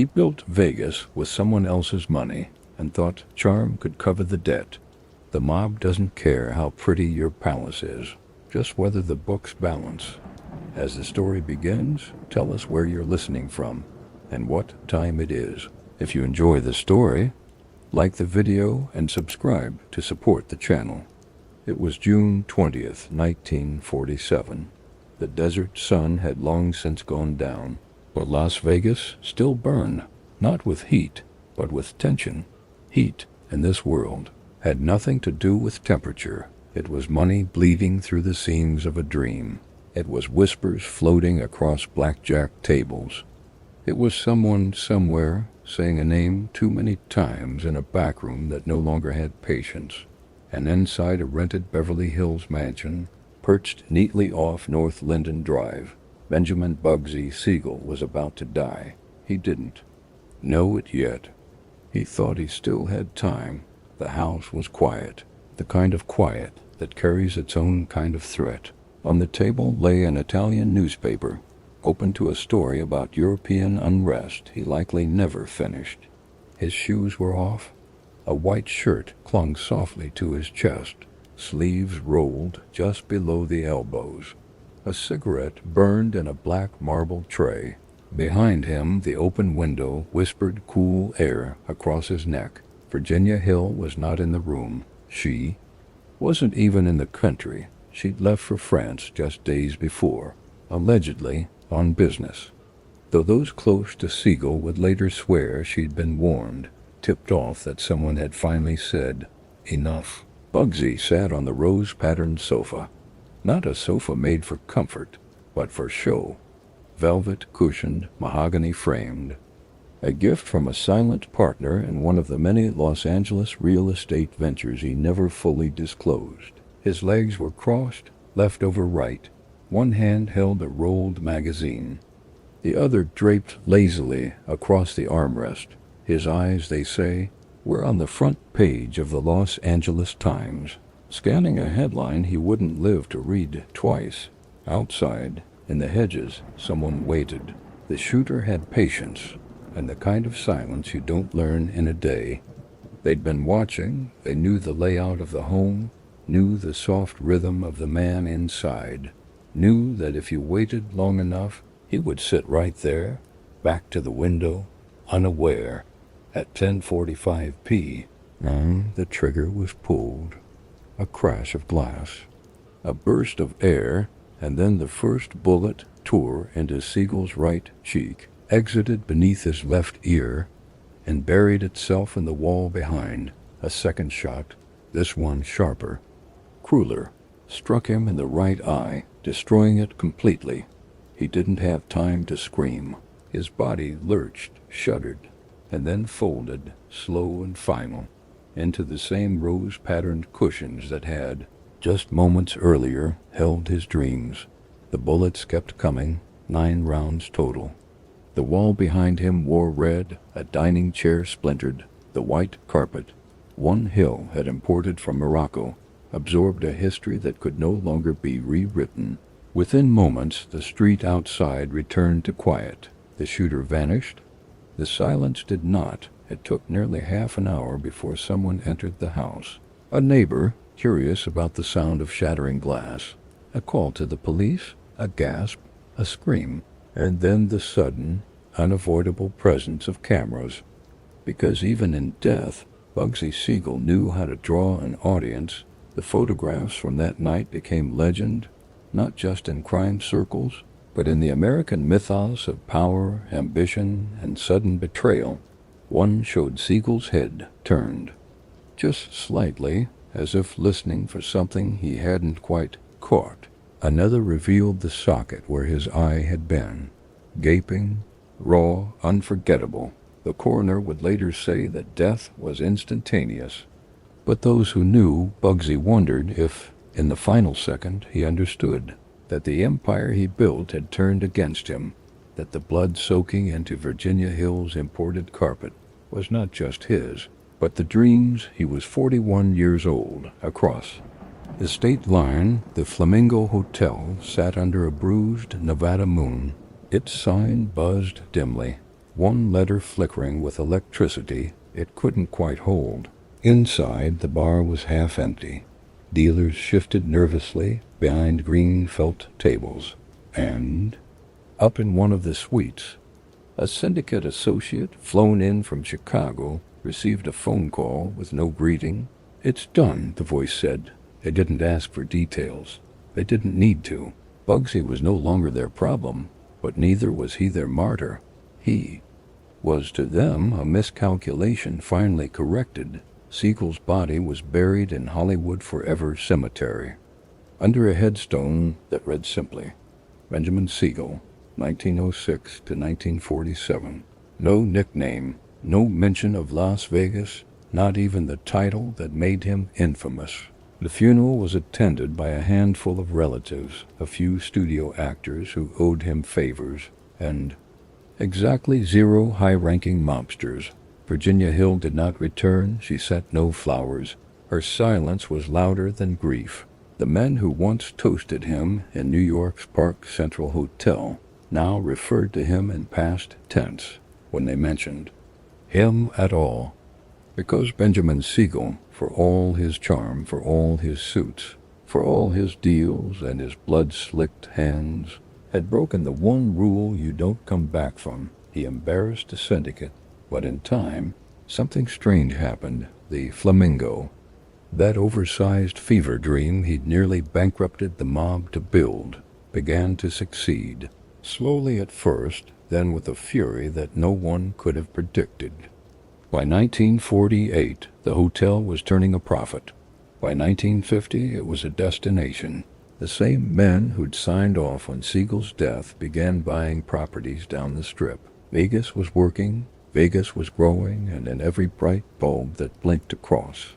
He built Vegas with someone else's money and thought charm could cover the debt. The mob doesn't care how pretty your palace is, just whether the books balance. As the story begins, tell us where you're listening from and what time it is. If you enjoy the story, like the video and subscribe to support the channel. It was June 20th, 1947. The desert sun had long since gone down, but Las Vegas still burned, not with heat, but with tension. Heat, in this world, had nothing to do with temperature. It was money bleeding through the seams of a dream. It was whispers floating across blackjack tables. It was someone somewhere saying a name too many times in a back room that no longer had patience. And inside a rented Beverly Hills mansion, perched neatly off North Linden Drive, Benjamin Bugsy Siegel was about to die. He didn't know it yet. He thought he still had time. The house was quiet, the kind of quiet that carries its own kind of threat. On the table lay an Italian newspaper, open to a story about European unrest he likely never finished. His shoes were off. A white shirt clung softly to his chest, sleeves rolled just below the elbows. A cigarette burned in a black marble tray. Behind him, the open window whispered cool air across his neck. Virginia Hill was not in the room. She wasn't even in the country. She'd left for France just days before, allegedly on business. Though those close to Siegel would later swear she'd been warned, tipped off that someone had finally said, enough. Bugsy sat on the rose-patterned sofa. Not a sofa made for comfort, but for show. Velvet cushioned, mahogany framed. A gift from a silent partner in one of the many Los Angeles real estate ventures he never fully disclosed. His legs were crossed, left over right. One hand held a rolled magazine. The other draped lazily across the armrest. His eyes, they say, were on the front page of the Los Angeles Times, scanning a headline he wouldn't live to read twice. Outside, in the hedges, someone waited. The shooter had patience, and the kind of silence you don't learn in a day. They'd been watching, they knew the layout of the home, knew the soft rhythm of the man inside, knew that if you waited long enough, he would sit right there, back to the window, unaware. At 10:45 p.m., and the trigger was pulled. A crash of glass, a burst of air, and then the first bullet tore into Siegel's right cheek, exited beneath his left ear, and buried itself in the wall behind. A second shot, this one sharper, crueler, struck him in the right eye, destroying it completely. He didn't have time to scream. His body lurched, shuddered, and then folded, slow and final, into the same rose-patterned cushions that had, just moments earlier, held his dreams. The bullets kept coming, 9 rounds total. The wall behind him wore red, a dining chair splintered, the white carpet one hill had imported from Morocco, absorbed a history that could no longer be rewritten. Within moments, the street outside returned to quiet. The shooter vanished. The silence did not. It took nearly half an hour before someone entered the house. A neighbor, curious about the sound of shattering glass. A call to the police, a gasp, a scream, and then the sudden, unavoidable presence of cameras. Because even in death, Bugsy Siegel knew how to draw an audience. The photographs from that night became legend, not just in crime circles, but in the American mythos of power, ambition, and sudden betrayal. One showed Siegel's head turned, just slightly, as if listening for something he hadn't quite caught. Another revealed the socket where his eye had been, gaping, raw, unforgettable. The coroner would later say that death was instantaneous. But those who knew, Bugsy wondered if, in the final second, he understood that the empire he built had turned against him, that the blood soaking into Virginia Hill's imported carpet was not just his, but the dreams. He was 41 years old. Across the state line, the Flamingo Hotel sat under a bruised Nevada moon. Its sign buzzed dimly. one letter flickering with electricity it couldn't quite hold. Inside, the bar was half empty. Dealers shifted nervously behind green felt tables. And up in one of the suites, a syndicate associate flown in from Chicago received a phone call with no greeting. "It's done," the voice said. They didn't ask for details. They didn't need to. Bugsy was no longer their problem, but neither was he their martyr. He was to them a miscalculation finally corrected. Siegel's body was buried in Hollywood Forever Cemetery, under a headstone that read simply, Benjamin Siegel, 1906 to 1947. No nickname, no mention of Las Vegas, not even the title that made him infamous. The funeral was attended by a handful of relatives, a few studio actors who owed him favors, and exactly 0 high-ranking mobsters. Virginia Hill did not return. She sent no flowers. Her silence was louder than grief. The men who once toasted him in New York's Park Central Hotel now referred to him in past tense when they mentioned him at all. Because Benjamin Siegel, for all his charm, for all his suits, for all his deals and his blood-slicked hands, had broken the one rule you don't come back from, he embarrassed the syndicate. But in time, something strange happened. The Flamingo, that oversized fever dream he'd nearly bankrupted the mob to build, began to succeed. Slowly at first, then with a fury that no one could have predicted. By 1948, the hotel was turning a profit. By 1950, it was a destination. The same men who'd signed off on Siegel's death began buying properties down the strip. Vegas was working, Vegas was growing, and in every bright bulb that blinked across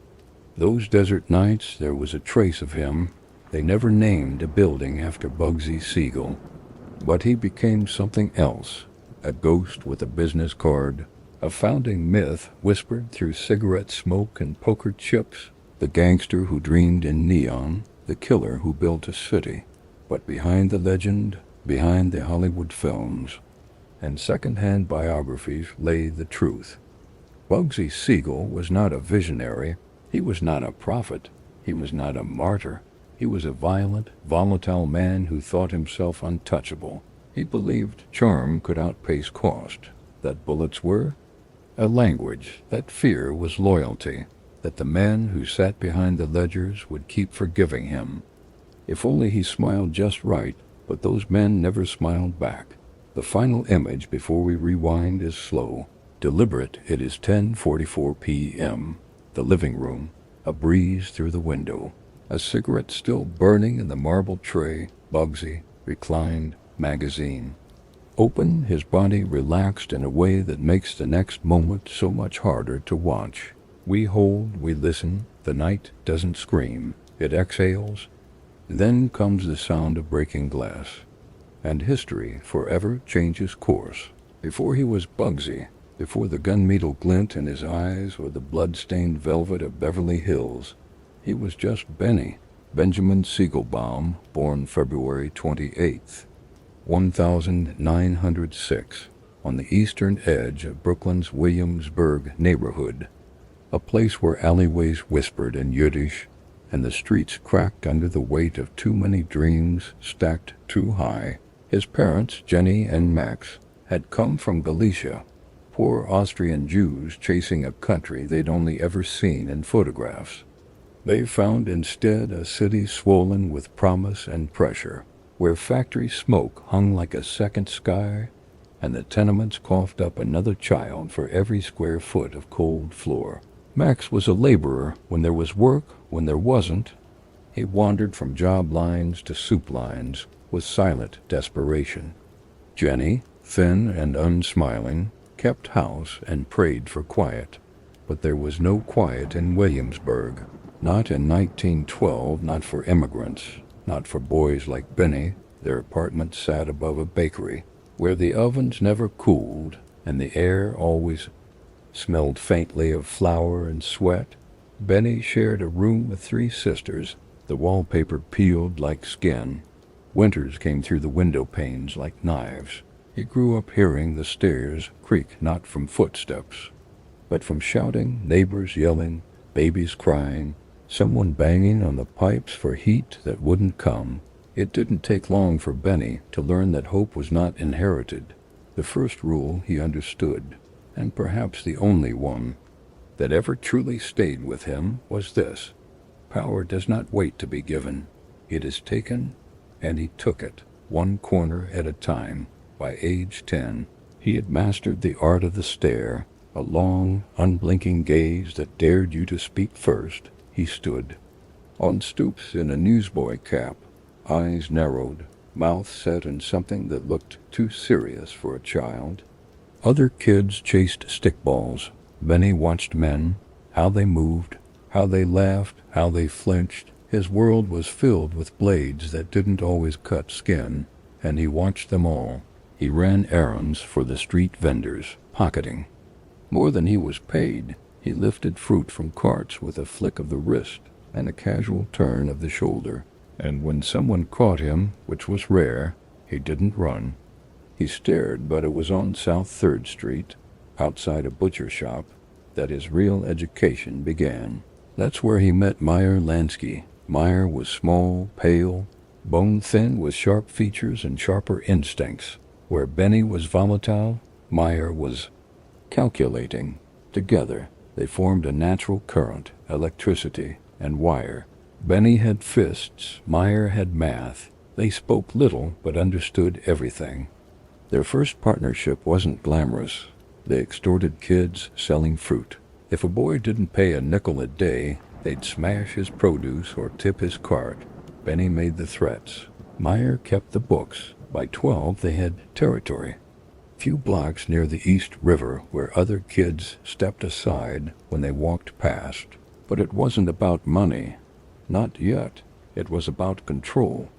those desert nights there was a trace of him. They never named a building after Bugsy Siegel, but he became something else, a ghost with a business card, a founding myth whispered through cigarette smoke and poker chips, the gangster who dreamed in neon, the killer who built a city. But behind the legend, behind the Hollywood films and second-hand biographies lay the truth. Bugsy Siegel was not a visionary. He was not a prophet. He was not a martyr. He was a violent, volatile man who thought himself untouchable. He believed charm could outpace cost, that bullets were a language, that fear was loyalty, that the men who sat behind the ledgers would keep forgiving him. If only he smiled just right, but those men never smiled back. The final image before we rewind is slow, deliberate. It is 10:44 p.m. The living room, a breeze through the window, a cigarette still burning in the marble tray. Bugsy, reclined, magazine open, his body relaxed in a way that makes the next moment so much harder to watch. We hold, we listen. The night doesn't scream. It exhales. Then comes the sound of breaking glass, and history forever changes course. Before he was Bugsy, before the gunmetal glint in his eyes or the blood-stained velvet of Beverly Hills, he was just Benjamin Siegelbaum, born February 28th, 1906, on the eastern edge of Brooklyn's Williamsburg neighborhood, a place where alleyways whispered in Yiddish and the streets cracked under the weight of too many dreams stacked too high. His parents, Jenny and Max, had come from Galicia, poor Austrian Jews chasing a country they'd only ever seen in photographs. They found instead a city swollen with promise and pressure, where factory smoke hung like a second sky, and the tenements coughed up another child for every square foot of cold floor. Max was a laborer when there was work, when there wasn't. He wandered from job lines to soup lines with silent desperation. Jenny, thin and unsmiling, kept house and prayed for quiet. But there was no quiet in Williamsburg. Not in 1912, not for immigrants, not for boys like Benny. Their apartment sat above a bakery, where the ovens never cooled and the air always smelled faintly of flour and sweat. Benny shared a room with 3 sisters. The wallpaper peeled like skin. Winters came through the window panes like knives. He grew up hearing the stairs creak not from footsteps, but from shouting, neighbors yelling, babies crying, someone banging on the pipes for heat that wouldn't come. It didn't take long for Benny to learn that hope was not inherited. The first rule he understood, and perhaps the only one, that ever truly stayed with him was this: power does not wait to be given. It is taken, and he took it, one corner at a time. By age 10, he had mastered the art of the stare, a long, unblinking gaze that dared you to speak first. He stood on stoops in a newsboy cap, eyes narrowed, mouth set in something that looked too serious for a child. Other kids chased stickballs. Benny watched men, how they moved, how they laughed, how they flinched. His world was filled with blades that didn't always cut skin, and he watched them all. He ran errands for the street vendors, pocketing more than he was paid. He lifted fruit from carts with a flick of the wrist and a casual turn of the shoulder. And when someone caught him, which was rare, he didn't run. He stared, but it was on South 3rd Street, outside a butcher shop, that his real education began. That's where he met Meyer Lansky. Meyer was small, pale, bone-thin with sharp features and sharper instincts. Where Benny was volatile, Meyer was calculating. Together, they formed a natural current, electricity, and wire. Benny had fists, Meyer had math. They spoke little, but understood everything. Their first partnership wasn't glamorous. They extorted kids selling fruit. If a boy didn't pay a nickel a day, they'd smash his produce or tip his cart. Benny made the threats. Meyer kept the books. By 12, they had territory. Few blocks near the East River where other kids stepped aside when they walked past. But it wasn't about money. Not yet. It was about control.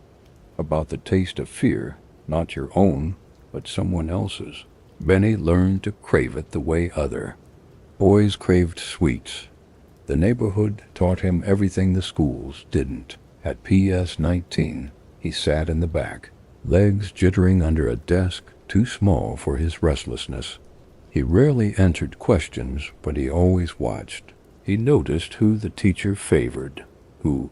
About the taste of fear, not your own, but someone else's. Benny learned to crave it the way other boys craved sweets. The neighborhood taught him everything the schools didn't. At PS 19, he sat in the back, legs jittering under a desk too small for his restlessness. He rarely answered questions, but he always watched. He noticed who the teacher favored, who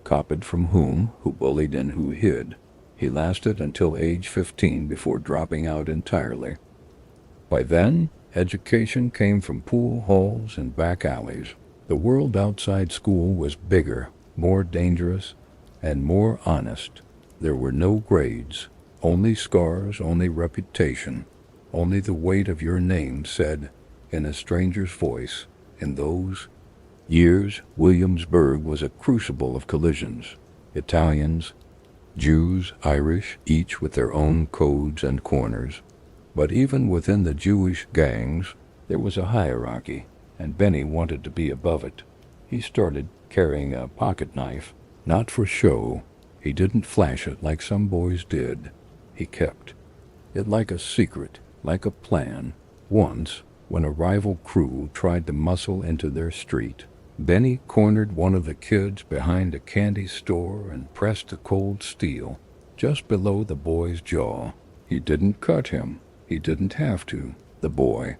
copied from whom, who bullied and who hid. He lasted until age 15 before dropping out entirely. By then, education came from pool halls and back alleys. The world outside school was bigger, more dangerous, and more honest. There were no grades, only scars, only reputation, only the weight of your name said in a stranger's voice. In those years, Williamsburg was a crucible of collisions. Italians, Jews, Irish, each with their own codes and corners. But even within the Jewish gangs, there was a hierarchy, and Benny wanted to be above it. He started carrying a pocket knife, not for show. He didn't flash it like some boys did. He kept it like a secret, like a plan. Once, when a rival crew tried to muscle into their street, Benny cornered one of the kids behind a candy store and pressed the cold steel just below the boy's jaw. He didn't cut him. He didn't have to. The boy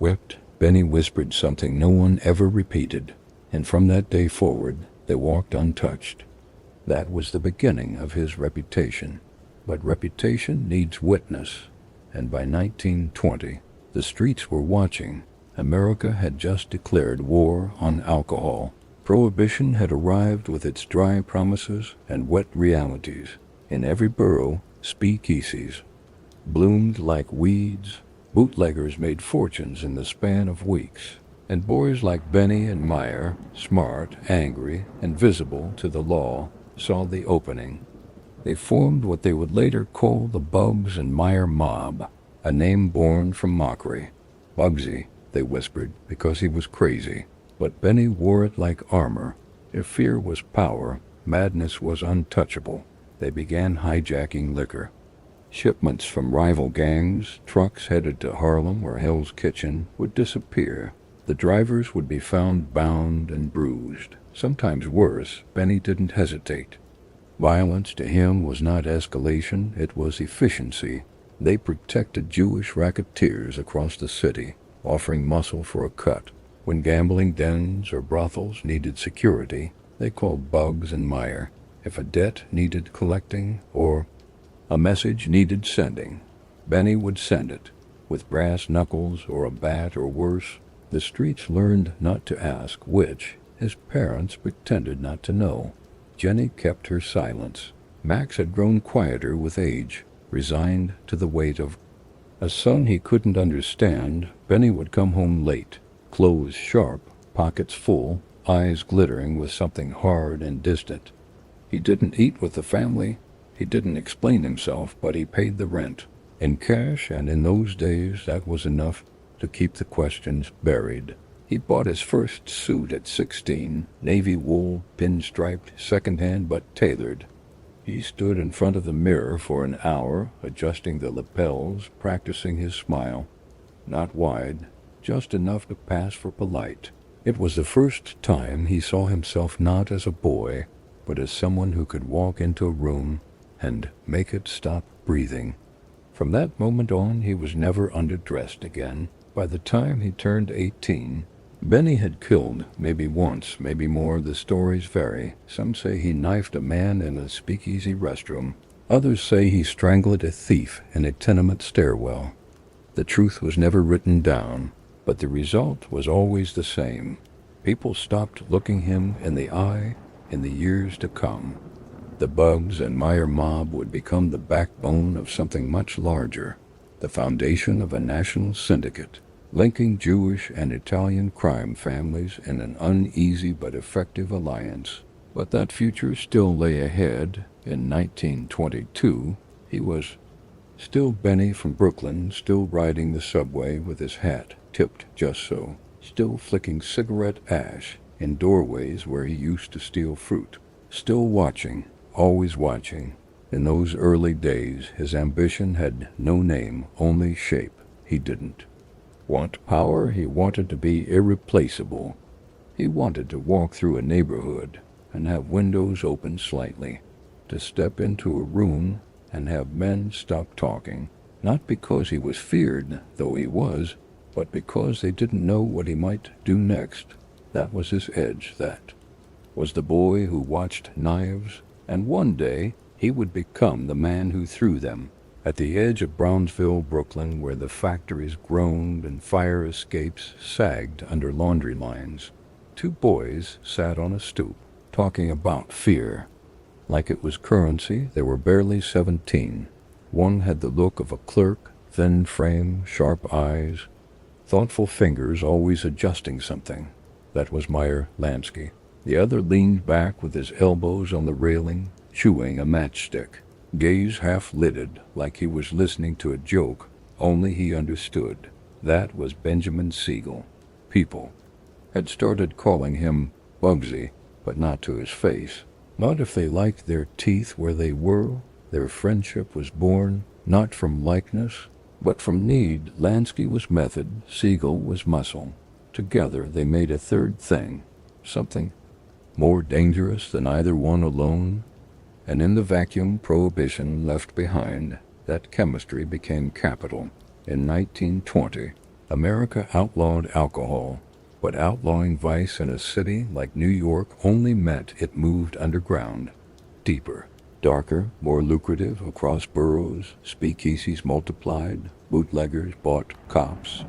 wept. Benny whispered something no one ever repeated, and from that day forward, they walked untouched. That was the beginning of his reputation. But reputation needs witness, and by 1920, the streets were watching. America had just declared war on alcohol. Prohibition had arrived with its dry promises and wet realities. In every borough, speakeasies bloomed like weeds. Bootleggers made fortunes in the span of weeks. And boys like Benny and Meyer, smart, angry, and visible to the law, saw the opening. They formed what they would later call the Bugs and Meyer mob, a name born from mockery. Bugsy, they whispered, because he was crazy. But Benny wore it like armor. If fear was power, madness was untouchable. They began hijacking liquor. Shipments from rival gangs, trucks headed to Harlem or Hell's Kitchen, would disappear. The drivers would be found bound and bruised. Sometimes worse. Benny didn't hesitate. Violence to him was not escalation, it was efficiency. They protected Jewish racketeers across the city, offering muscle for a cut. When gambling dens or brothels needed security, they called Bugs and Meyer. If a debt needed collecting or a message needed sending, Benny would send it, with brass knuckles or a bat or worse. The streets learned not to ask which. His parents pretended not to know. Jenny kept her silence. Max had grown quieter with age, resigned to the weight of a son he couldn't understand. Benny would come home late, clothes sharp, pockets full, eyes glittering with something hard and distant. He didn't eat with the family. He didn't explain himself, but he paid the rent. In cash, and in those days that was enough to keep the questions buried. He bought his first suit at 16, navy wool, pinstriped, second-hand but tailored. He stood in front of the mirror for an hour, adjusting the lapels, practicing his smile. Not wide, just enough to pass for polite. It was the first time he saw himself not as a boy, but as someone who could walk into a room and make it stop breathing. From that moment on, he was never underdressed again. By the time he turned 18, Benny had killed, maybe once, maybe more. The stories vary. Some say he knifed a man in a speakeasy restroom. Others say he strangled a thief in a tenement stairwell. The truth was never written down, but the result was always the same. People stopped looking him in the eye in the years to come. The Bugs and Meyer mob would become the backbone of something much larger, the foundation of a national syndicate, linking Jewish and Italian crime families in an uneasy but effective alliance. But that future still lay ahead. In 1922, he was still Benny from Brooklyn, still riding the subway with his hat tipped just so, still flicking cigarette ash in doorways where he used to steal fruit, still watching, always watching. In those early days, his ambition had no name, only shape. He didn't want power. He wanted to be irreplaceable. He wanted to walk through a neighborhood and have windows open slightly, to step into a room and have men stop talking, not because he was feared, though he was, but because they didn't know what he might do next. That was his edge. That was the boy who watched knives, and one day he would become the man who threw them. At the edge of Brownsville, Brooklyn, where the factories groaned and fire escapes sagged under laundry lines, two boys sat on a stoop, talking about fear. Like it was currency, they were barely 17. One had the look of a clerk, thin frame, sharp eyes, thoughtful fingers always adjusting something. That was Meyer Lansky. The other leaned back with his elbows on the railing, chewing a matchstick, gaze half-lidded like he was listening to a joke, only he understood. That was Benjamin Siegel. People had started calling him Bugsy, but not to his face. Not if they liked their teeth where they were. Their friendship was born not from likeness, but from need. Lansky was method, Siegel was muscle. Together they made a third thing, something more dangerous than either one alone. And in the vacuum Prohibition left behind, that chemistry became capital. In 1920, America outlawed alcohol, but outlawing vice in a city like New York only meant it moved underground, deeper, darker, more lucrative across boroughs. Speakeasies multiplied, bootleggers bought cops,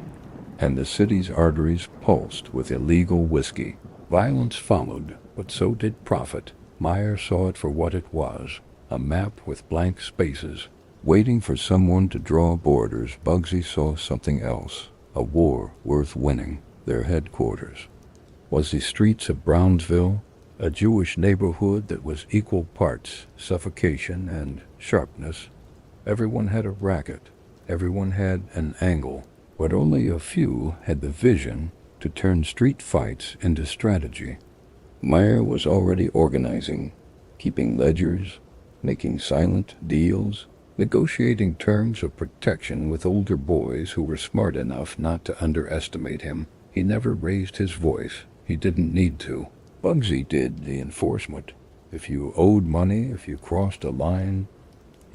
and the city's arteries pulsed with illegal whiskey. Violence followed, but so did profit. Meyer saw it for what it was, a map with blank spaces, waiting for someone to draw borders. Bugsy saw something else, a war worth winning. Their headquarters was the streets of Brownsville, a Jewish neighborhood that was equal parts suffocation and sharpness. Everyone had a racket, everyone had an angle, but only a few had the vision to turn street fights into strategy. Meyer was already organizing, keeping ledgers, making silent deals, negotiating terms of protection with older boys who were smart enough not to underestimate him. He never raised his voice. He didn't need to. Bugsy did the enforcement. If you owed money, if you crossed a line,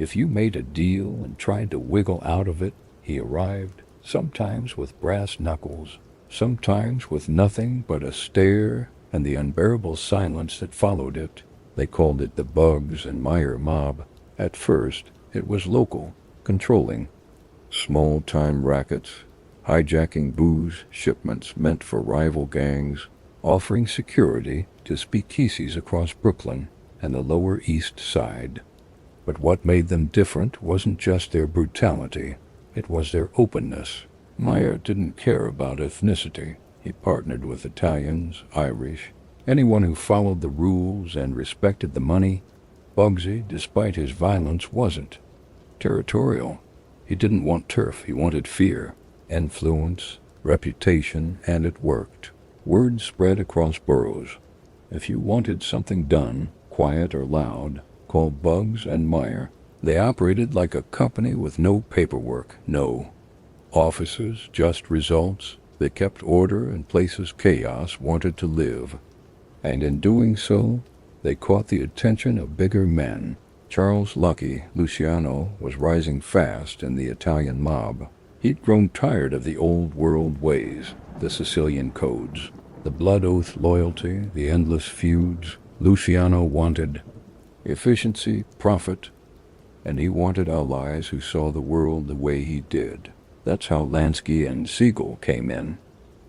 If you made a deal and tried to wiggle out of it, he arrived, sometimes with brass knuckles, sometimes with nothing but a stare and the unbearable silence that followed it. They called it the Bugs and Meyer mob. At first, it was local, controlling small-time rackets, hijacking booze shipments meant for rival gangs, offering security to speakeasies across Brooklyn and the Lower East Side. But what made them different wasn't just their brutality, it was their openness. Meyer didn't care about ethnicity. He partnered with Italians, Irish, anyone who followed the rules and respected the money. Bugsy, despite his violence, wasn't territorial. He didn't want turf, he wanted fear, influence, reputation, and it worked. Word spread across boroughs. If you wanted something done, quiet or loud, call Bugs and Meyer. They operated like a company with no paperwork, no offices, just results. They kept order in places chaos wanted to live. And in doing so, they caught the attention of bigger men. Charles Lucky Luciano was rising fast in the Italian mob. He'd grown tired of the old world ways, the Sicilian codes, the blood oath loyalty, the endless feuds. Luciano wanted efficiency, profit, and he wanted allies who saw the world the way he did. That's how Lansky and Siegel came in.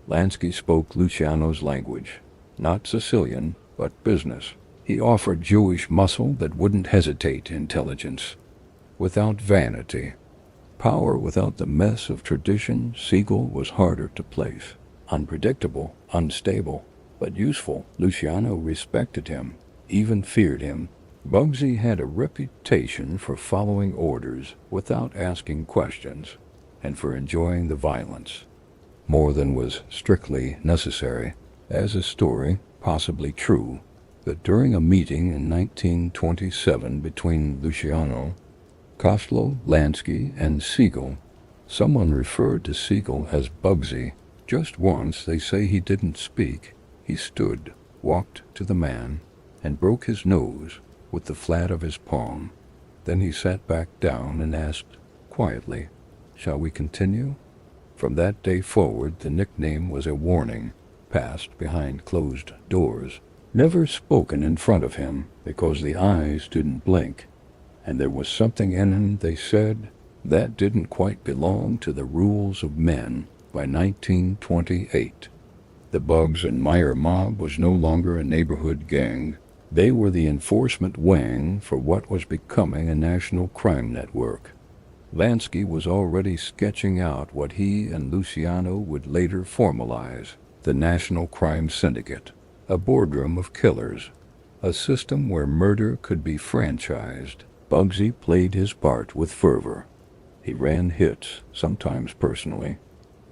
Lansky spoke Luciano's language, not Sicilian, but business. He offered Jewish muscle that wouldn't hesitate, intelligence without vanity, power without the mess of tradition. Siegel was harder to place, unpredictable, unstable, but useful. Luciano respected him, even feared him. Bugsy had a reputation for following orders without asking questions, and for enjoying the violence more than was strictly necessary. As a story, possibly true, that during a meeting in 1927 between Luciano, Koslow, Lansky, and Siegel, someone referred to Siegel as Bugsy. Just once, they say he didn't speak. He stood, walked to the man, and broke his nose with the flat of his palm. Then he sat back down and asked quietly, "Shall we continue?" From that day forward, the nickname was a warning, passed behind closed doors, never spoken in front of him, because the eyes didn't blink, and there was something in him, they said, that didn't quite belong to the rules of men. By 1928, the Bugs and Meyer mob was no longer a neighborhood gang. They were the enforcement wing for what was becoming a national crime network. Lansky was already sketching out what he and Luciano would later formalize: the National Crime Syndicate, a boardroom of killers, a system where murder could be franchised. Bugsy played his part with fervor. He ran hits, sometimes personally,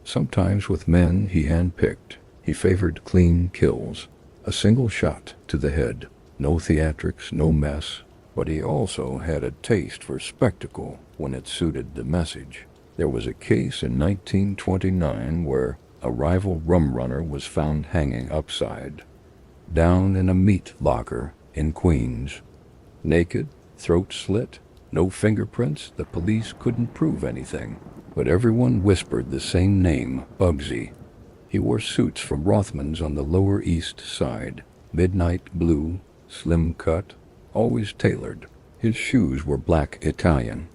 sometimes with men he handpicked. He favored clean kills, a single shot to the head, no theatrics, no mess. But he also had a taste for spectacle when it suited the message. There was a case in 1929 where a rival rum runner was found hanging upside down in a meat locker in Queens. Naked, throat slit, no fingerprints. The police couldn't prove anything, but everyone whispered the same name, Bugsy. He wore suits from Rothman's on the Lower East Side, midnight blue, slim cut, always tailored. His shoes were black Italian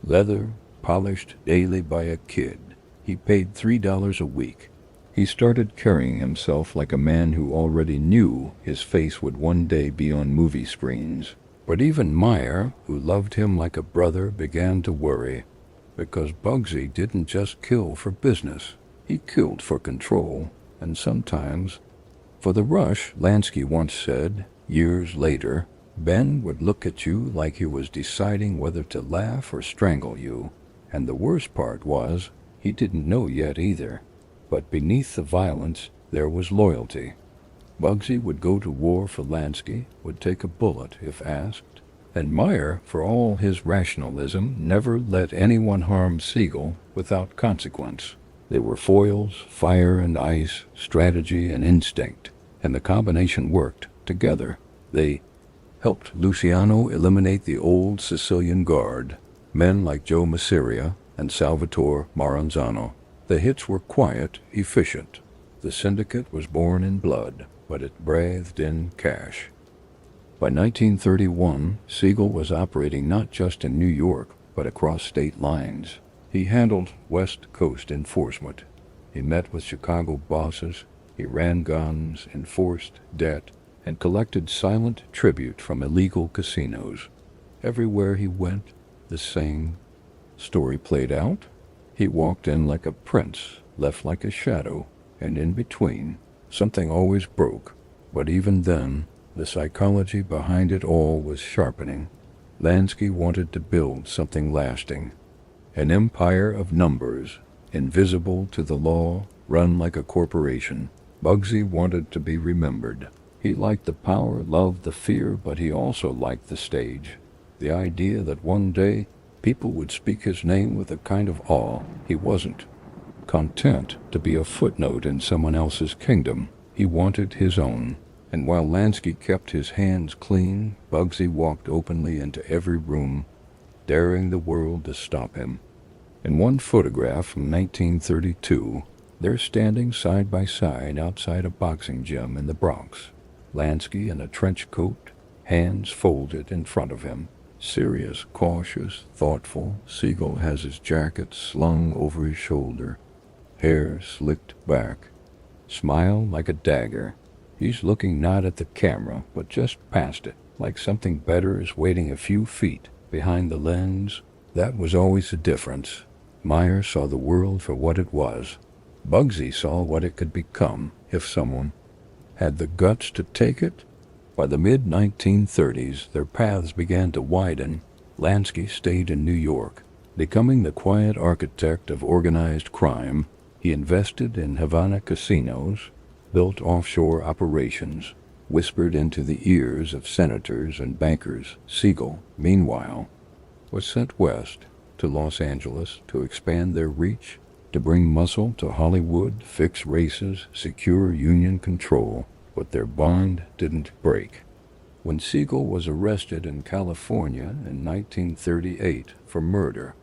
leather, polished daily by a kid. He paid $3 a week. He started carrying himself like a man who already knew his face would one day be on movie screens. But even Meyer, who loved him like a brother, began to worry, because Bugsy didn't just kill for business. He killed for control, and sometimes for the rush. Lansky once said, years later, Ben would look at you like he was deciding whether to laugh or strangle you. And the worst part was, he didn't know yet either. But beneath the violence, there was loyalty. Bugsy would go to war for Lansky, would take a bullet if asked. And Meyer, for all his rationalism, never let anyone harm Siegel without consequence. They were foils, fire and ice, strategy and instinct, and the combination worked together. They helped Luciano eliminate the old Sicilian guard, men like Joe Masseria and Salvatore Maranzano. The hits were quiet, efficient. The syndicate was born in blood, but it breathed in cash. By 1931, Siegel was operating not just in New York, but across state lines. He handled West Coast enforcement. He met with Chicago bosses. He ran guns, enforced debt, and collected silent tribute from illegal casinos. Everywhere he went, the same story played out. He walked in like a prince, left like a shadow, and in between, something always broke. But even then, the psychology behind it all was sharpening. Lansky wanted to build something lasting. An empire of numbers, invisible to the law, run like a corporation. Bugsy wanted to be remembered. He liked the power, loved the fear, but he also liked the stage. The idea that one day people would speak his name with a kind of awe. He wasn't content to be a footnote in someone else's kingdom. He wanted his own. And while Lansky kept his hands clean, Bugsy walked openly into every room, daring the world to stop him. In one photograph from 1932, they're standing side by side outside a boxing gym in the Bronx. Lansky in a trench coat, hands folded in front of him. Serious, cautious, thoughtful, Siegel has his jacket slung over his shoulder, hair slicked back, smile like a dagger. He's looking not at the camera, but just past it, like something better is waiting a few feet behind the lens. That was always the difference. Meyer saw the world for what it was. Bugsy saw what it could become if someone had the guts to take it. By the mid-1930s, their paths began to widen. Lansky stayed in New York. Becoming the quiet architect of organized crime, he invested in Havana casinos, built offshore operations, whispered into the ears of senators and bankers. Siegel, meanwhile, was sent west to Los Angeles to expand their reach, to bring muscle to Hollywood, fix races, secure union control. But their bond didn't break. When Siegel was arrested in California in 1938 for murder,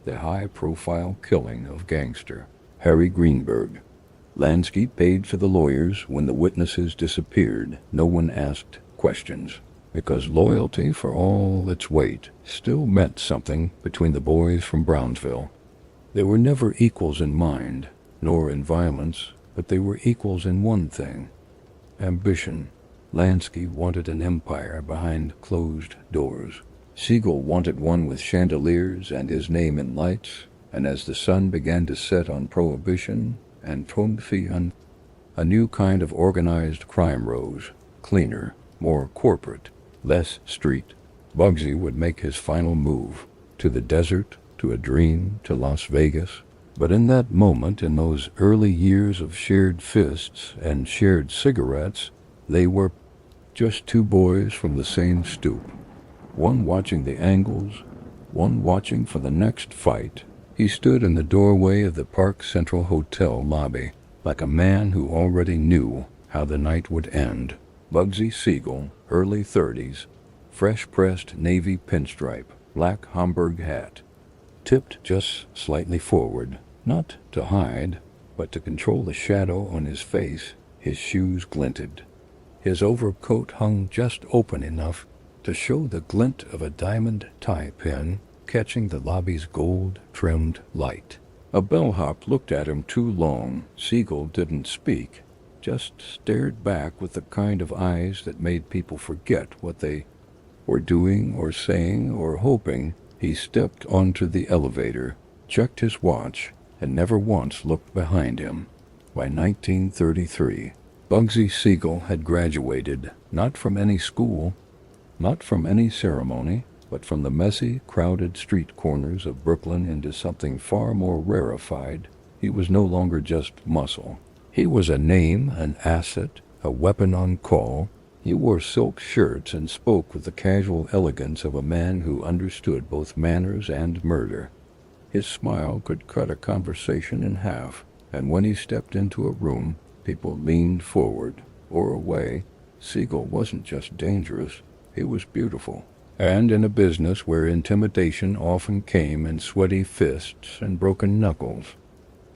the high-profile killing of Gangster Harry Greenberg, Lansky paid for the lawyers when the witnesses disappeared. No one asked questions, because loyalty, for all its weight, still meant something between the boys from Brownsville. They were never equals in mind, nor in violence, but they were equals in one thing: ambition. Lansky wanted an empire behind closed doors. Siegel wanted one with chandeliers and his name in lights, and as the sun began to set on prohibition and Tonfian, a new kind of organized crime rose, cleaner, more corporate, less street. Bugsy would make his final move, to the desert, to a dream, to Las Vegas. But in that moment, in those early years of shared fists and shared cigarettes, they were just two boys from the same stoop, one watching the angles, one watching for the next fight. He stood in the doorway of the Park Central Hotel lobby, like a man who already knew how the night would end. Bugsy Siegel, early 30s, fresh-pressed navy pinstripe, black Homburg hat, tipped just slightly forward, not to hide, but to control the shadow on his face. His shoes glinted. His overcoat hung just open enough to show the glint of a diamond tie pin catching the lobby's gold-trimmed light. A bellhop looked at him too long. Siegel didn't speak, just stared back with the kind of eyes that made people forget what they were doing or saying or hoping. He stepped onto the elevator, checked his watch, and never once looked behind him. By 1933, Bugsy Siegel had graduated, not from any school, not from any ceremony, but from the messy, crowded street corners of Brooklyn into something far more rarefied. He was no longer just muscle. He was a name, an asset, a weapon on call. He wore silk shirts and spoke with the casual elegance of a man who understood both manners and murder. His smile could cut a conversation in half, and when he stepped into a room, people leaned forward or away. Siegel wasn't just dangerous, It was beautiful. And in a business where intimidation often came in sweaty fists and broken knuckles,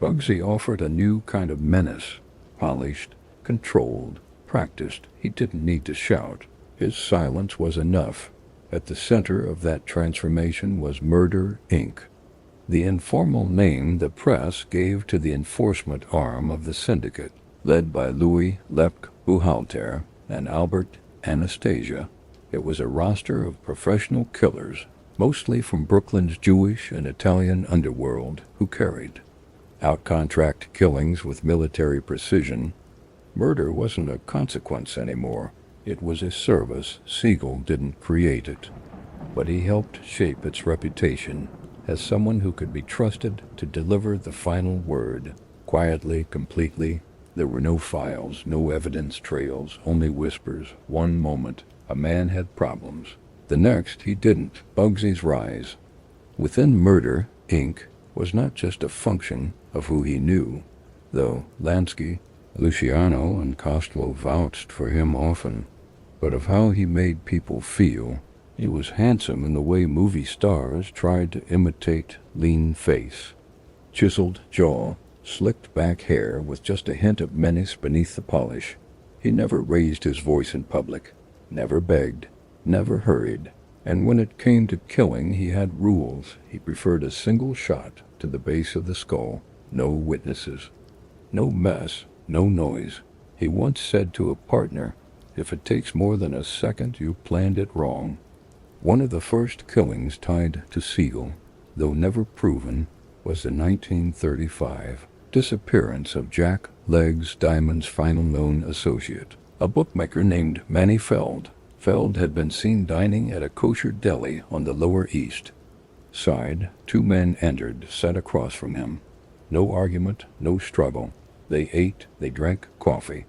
Bugsy offered a new kind of menace. Polished, controlled, practiced. He didn't need to shout. His silence was enough. At the center of that transformation was Murder, Inc., the informal name the press gave to the enforcement arm of the syndicate, led by Louis Lepke Buhalter and Albert Anastasia. It was a roster of professional killers, mostly from Brooklyn's Jewish and Italian underworld, who carried out contract killings with military precision. Murder wasn't a consequence anymore. It was a service. Siegel didn't create it, but he helped shape its reputation as someone who could be trusted to deliver the final word, quietly, completely. There were no files, no evidence trails, only whispers. One moment, a man had problems. The next, he didn't. Bugsy's rise within Murder, Inc. was not just a function of who he knew, though Lansky, Luciano, and Costello vouched for him often, but of how he made people feel. He was handsome in the way movie stars tried to imitate. Lean face, chiseled jaw, slicked back hair with just a hint of menace beneath the polish. He never raised his voice in public, never begged, never hurried. And when it came to killing, he had rules. He preferred a single shot to the base of the skull. No witnesses, no mess, no noise. He once said to a partner, "If it takes more than a second, you planned it wrong." One of the first killings tied to Siegel, though never proven, was the 1935 disappearance of Jack Legs Diamond's final known associate, a bookmaker named Manny Feld. Feld had been seen dining at a kosher deli on the Lower East Side. Two men entered, sat across from him. No argument, no struggle. They ate, they drank coffee.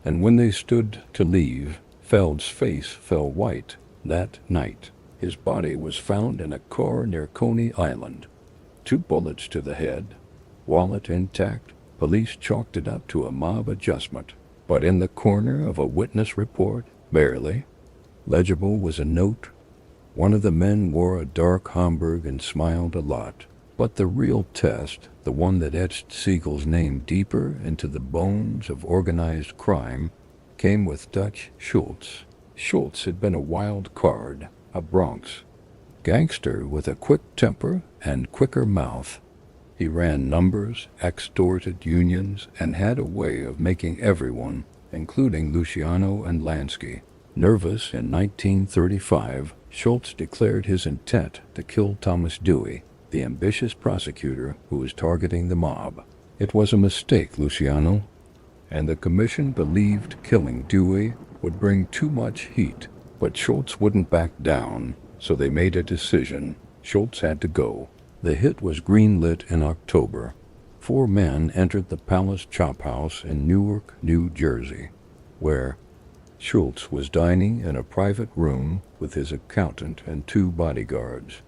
And when they stood to leave, Feld's face fell white. That night, his body was found in a car near Coney Island. 2 bullets to the head, wallet intact. Police chalked it up to a mob adjustment. But in the corner of a witness report, barely legible, was a note. One of the men wore a dark Homburg and smiled a lot. But the real test, the one that etched Siegel's name deeper into the bones of organized crime, came with Dutch Schultz. Schultz had been a wild card, a Bronx gangster with a quick temper and quicker mouth. He ran numbers, extorted unions, and had a way of making everyone, including Luciano and Lansky, nervous. In 1935, Schultz declared his intent to kill Thomas Dewey, the ambitious prosecutor who was targeting the mob. It was a mistake, Luciano, and the commission believed killing Dewey would bring too much heat. But Schultz wouldn't back down, so they made a decision. Schultz had to go. The hit was greenlit in October. 4 men entered the Palace Chop House in Newark, New Jersey, where Schultz was dining in a private room with his accountant and 2 bodyguards.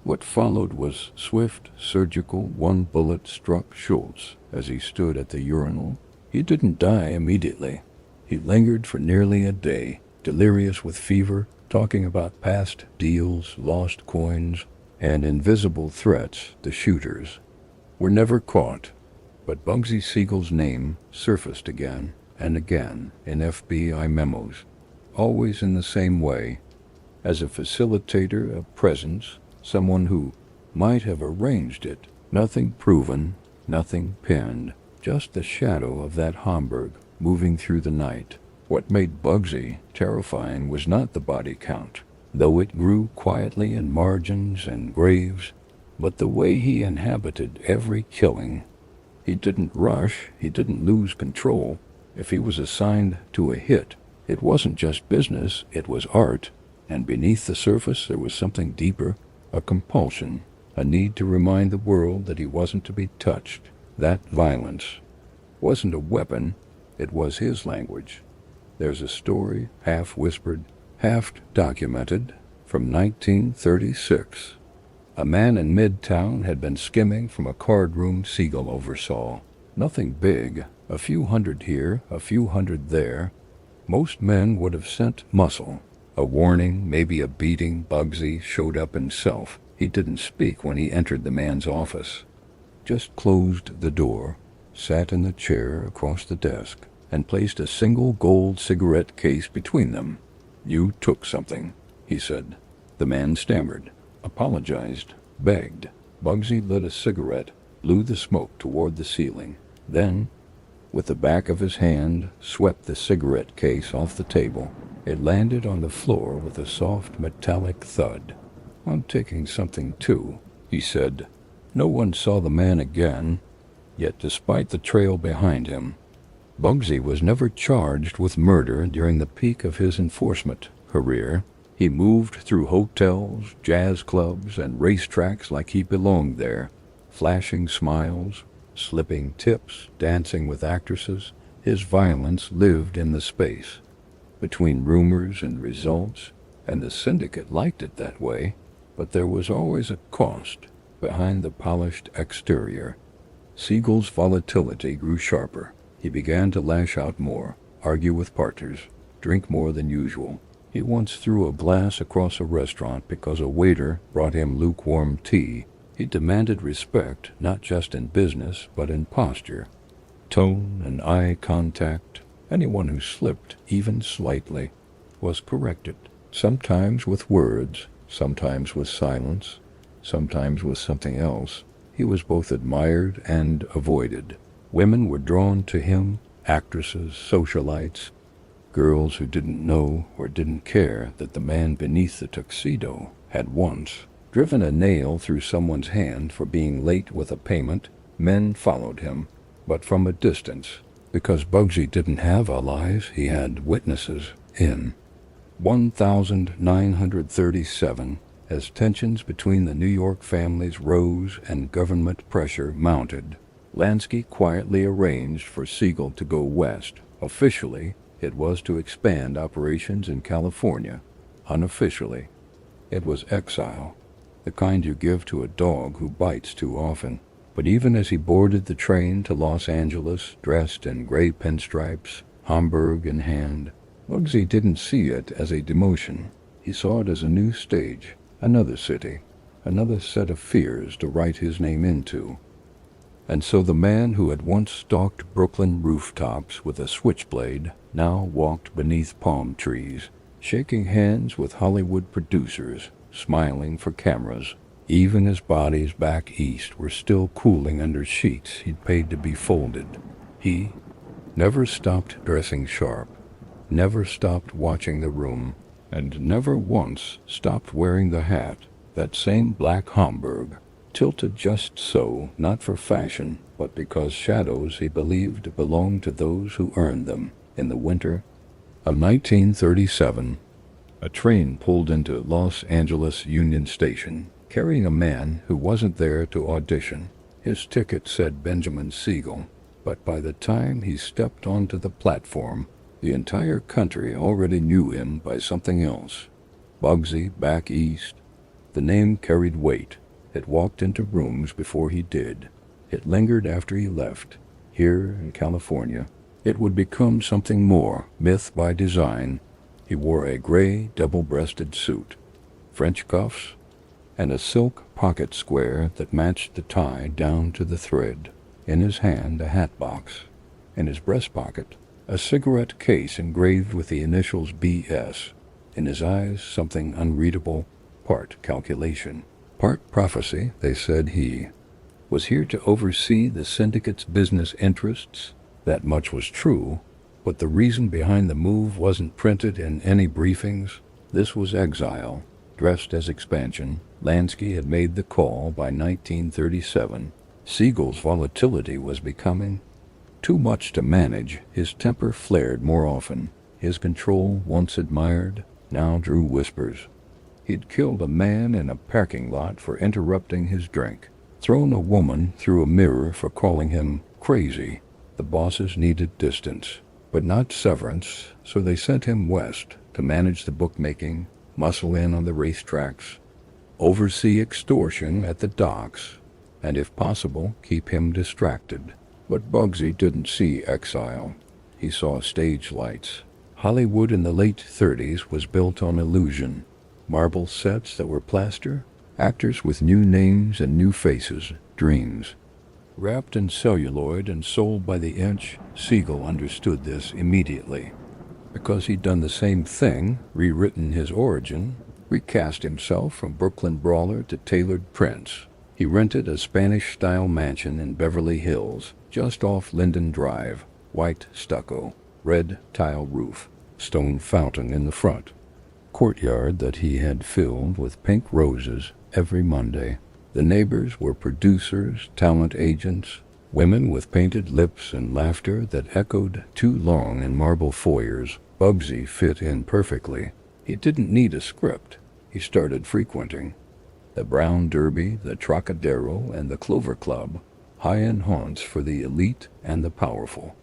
What followed was swift, surgical. 1 bullet struck Schultz as he stood at the urinal. He didn't die immediately. He lingered for nearly a day, delirious with fever, talking about past deals, lost coins, and invisible threats. The shooters were never caught, but Bugsy Siegel's name surfaced again and again in FBI memos, always in the same way, as a facilitator of presence, someone who might have arranged it. Nothing proven, nothing pinned, just the shadow of that Homburg moving through the night. What made Bugsy terrifying was not the body count, though it grew quietly in margins and graves, but the way he inhabited every killing. He didn't rush, he didn't lose control. If he was assigned to a hit, it wasn't just business, it was art, and beneath the surface there was something deeper, a compulsion, a need to remind the world that he wasn't to be touched. That violence wasn't a weapon, it was his language. There's a story, half whispered, half documented, from 1936. A man in Midtown had been skimming from a card room Siegel oversaw. Nothing big, a few hundred here, a few hundred there. Most men would have sent muscle, A warning, maybe a beating. Bugsy showed up himself. He didn't speak when he entered the man's office. Just closed the door, sat in the chair across the desk, and placed a single gold cigarette case between them. "You took something," he said. The man stammered, apologized, begged. Bugsy lit a cigarette, blew the smoke toward the ceiling, then, with the back of his hand, swept the cigarette case off the table. It landed on the floor with a soft metallic thud. "I'm taking something too," he said. No one saw the man again, yet despite the trail behind him, Bugsy was never charged with murder during the peak of his enforcement career. He moved through hotels, jazz clubs, and racetracks like he belonged there, flashing smiles, slipping tips, dancing with actresses. His violence lived in the space between rumors and results, and the syndicate liked it that way, but there was always a cost behind the polished exterior. Siegel's volatility grew sharper. He began to lash out more, argue with partners, drink more than usual. He once threw a glass across a restaurant because a waiter brought him lukewarm tea. He demanded respect, not just in business, but in posture, tone, and eye contact. Anyone who slipped, even slightly, was corrected, sometimes with words, sometimes with silence, sometimes with something else. He was both admired and avoided. Women were drawn to him, actresses, socialites, girls who didn't know or didn't care that the man beneath the tuxedo had once driven a nail through someone's hand for being late with a payment. Men followed him, but from a distance, because Bugsy didn't have allies, he had witnesses. In 1937, as tensions between the New York families rose and government pressure mounted, Lansky quietly arranged for Siegel to go west. Officially, it was to expand operations in California. Unofficially, it was exile, the kind you give to a dog who bites too often. But even as he boarded the train to Los Angeles, dressed in gray pinstripes, Hamburg in hand, Bugsy didn't see it as a demotion. He saw it as a new stage, another city, another set of fears to write his name into. And so the man who had once stalked Brooklyn rooftops with a switchblade now walked beneath palm trees, shaking hands with Hollywood producers, smiling for cameras, even as bodies back east were still cooling under sheets he'd paid to be folded. He never stopped dressing sharp, never stopped watching the room, and never once stopped wearing the hat, that same black Homburg, tilted just so, not for fashion, but because shadows he believed belonged to those who earned them. In the winter of 1937, a train pulled into Los Angeles Union Station, carrying a man who wasn't there to audition. His ticket said Benjamin Siegel, but by the time he stepped onto the platform, the entire country already knew him by something else. Bugsy, back east. The name carried weight. It walked into rooms before he did. It lingered after he left. Here in California, it would become something more, myth by design. He wore a gray, double-breasted suit, French cuffs, and a silk pocket square that matched the tie down to the thread. In his hand, a hat box. In his breast pocket, a cigarette case engraved with the initials B.S. In his eyes, something unreadable, part calculation, part prophecy. They said he was here to oversee the syndicate's business interests. That much was true, but the reason behind the move wasn't printed in any briefings. This was exile, dressed as expansion. Lansky had made the call by 1937. Siegel's volatility was becoming too much to manage. His temper flared more often. His control, once admired, now drew whispers. He'd killed a man in a parking lot for interrupting his drink, thrown a woman through a mirror for calling him crazy. The bosses needed distance, but not severance, so they sent him west to manage the bookmaking, muscle in on the racetracks, oversee extortion at the docks, and if possible, keep him distracted. But Bugsy didn't see exile. He saw stage lights, Hollywood in the late 30s was built on illusion. Marble sets that were plaster, actors with new names and new faces, dreams. Wrapped in celluloid and sold by the inch, Siegel understood this immediately. Because he'd done the same thing, rewritten his origin, recast himself from Brooklyn brawler to tailored prince. He rented a Spanish-style mansion in Beverly Hills, just off Linden Drive, white stucco, red tile roof, stone fountain in the front, courtyard that he had filled with pink roses every Monday. The neighbors were producers, talent agents, women with painted lips and laughter that echoed too long in marble foyers. Bugsy fit in perfectly. He didn't need a script. He started frequenting the Brown Derby, the Trocadero, and the Clover Club, high-end haunts for the elite and the powerful.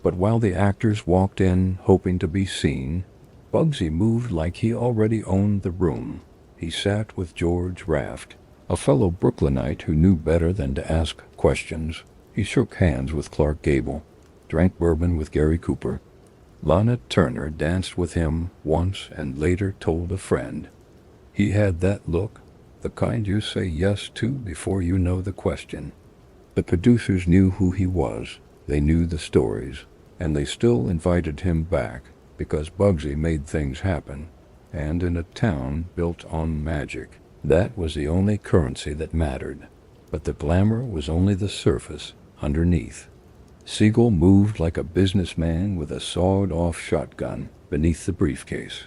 But while the actors walked in hoping to be seen, Bugsy moved like he already owned the room. He sat with George Raft, a fellow Brooklynite who knew better than to ask questions. He shook hands with Clark Gable, drank bourbon with Gary Cooper. Lana Turner danced with him once and later told a friend. He had that look, the kind you say yes to before you know the question. The producers knew who he was, they knew the stories, and they still invited him back because Bugsy made things happen, and in a town built on magic. That was the only currency that mattered, but the glamour was only the surface underneath. Siegel moved like a businessman with a sawed-off shotgun beneath the briefcase.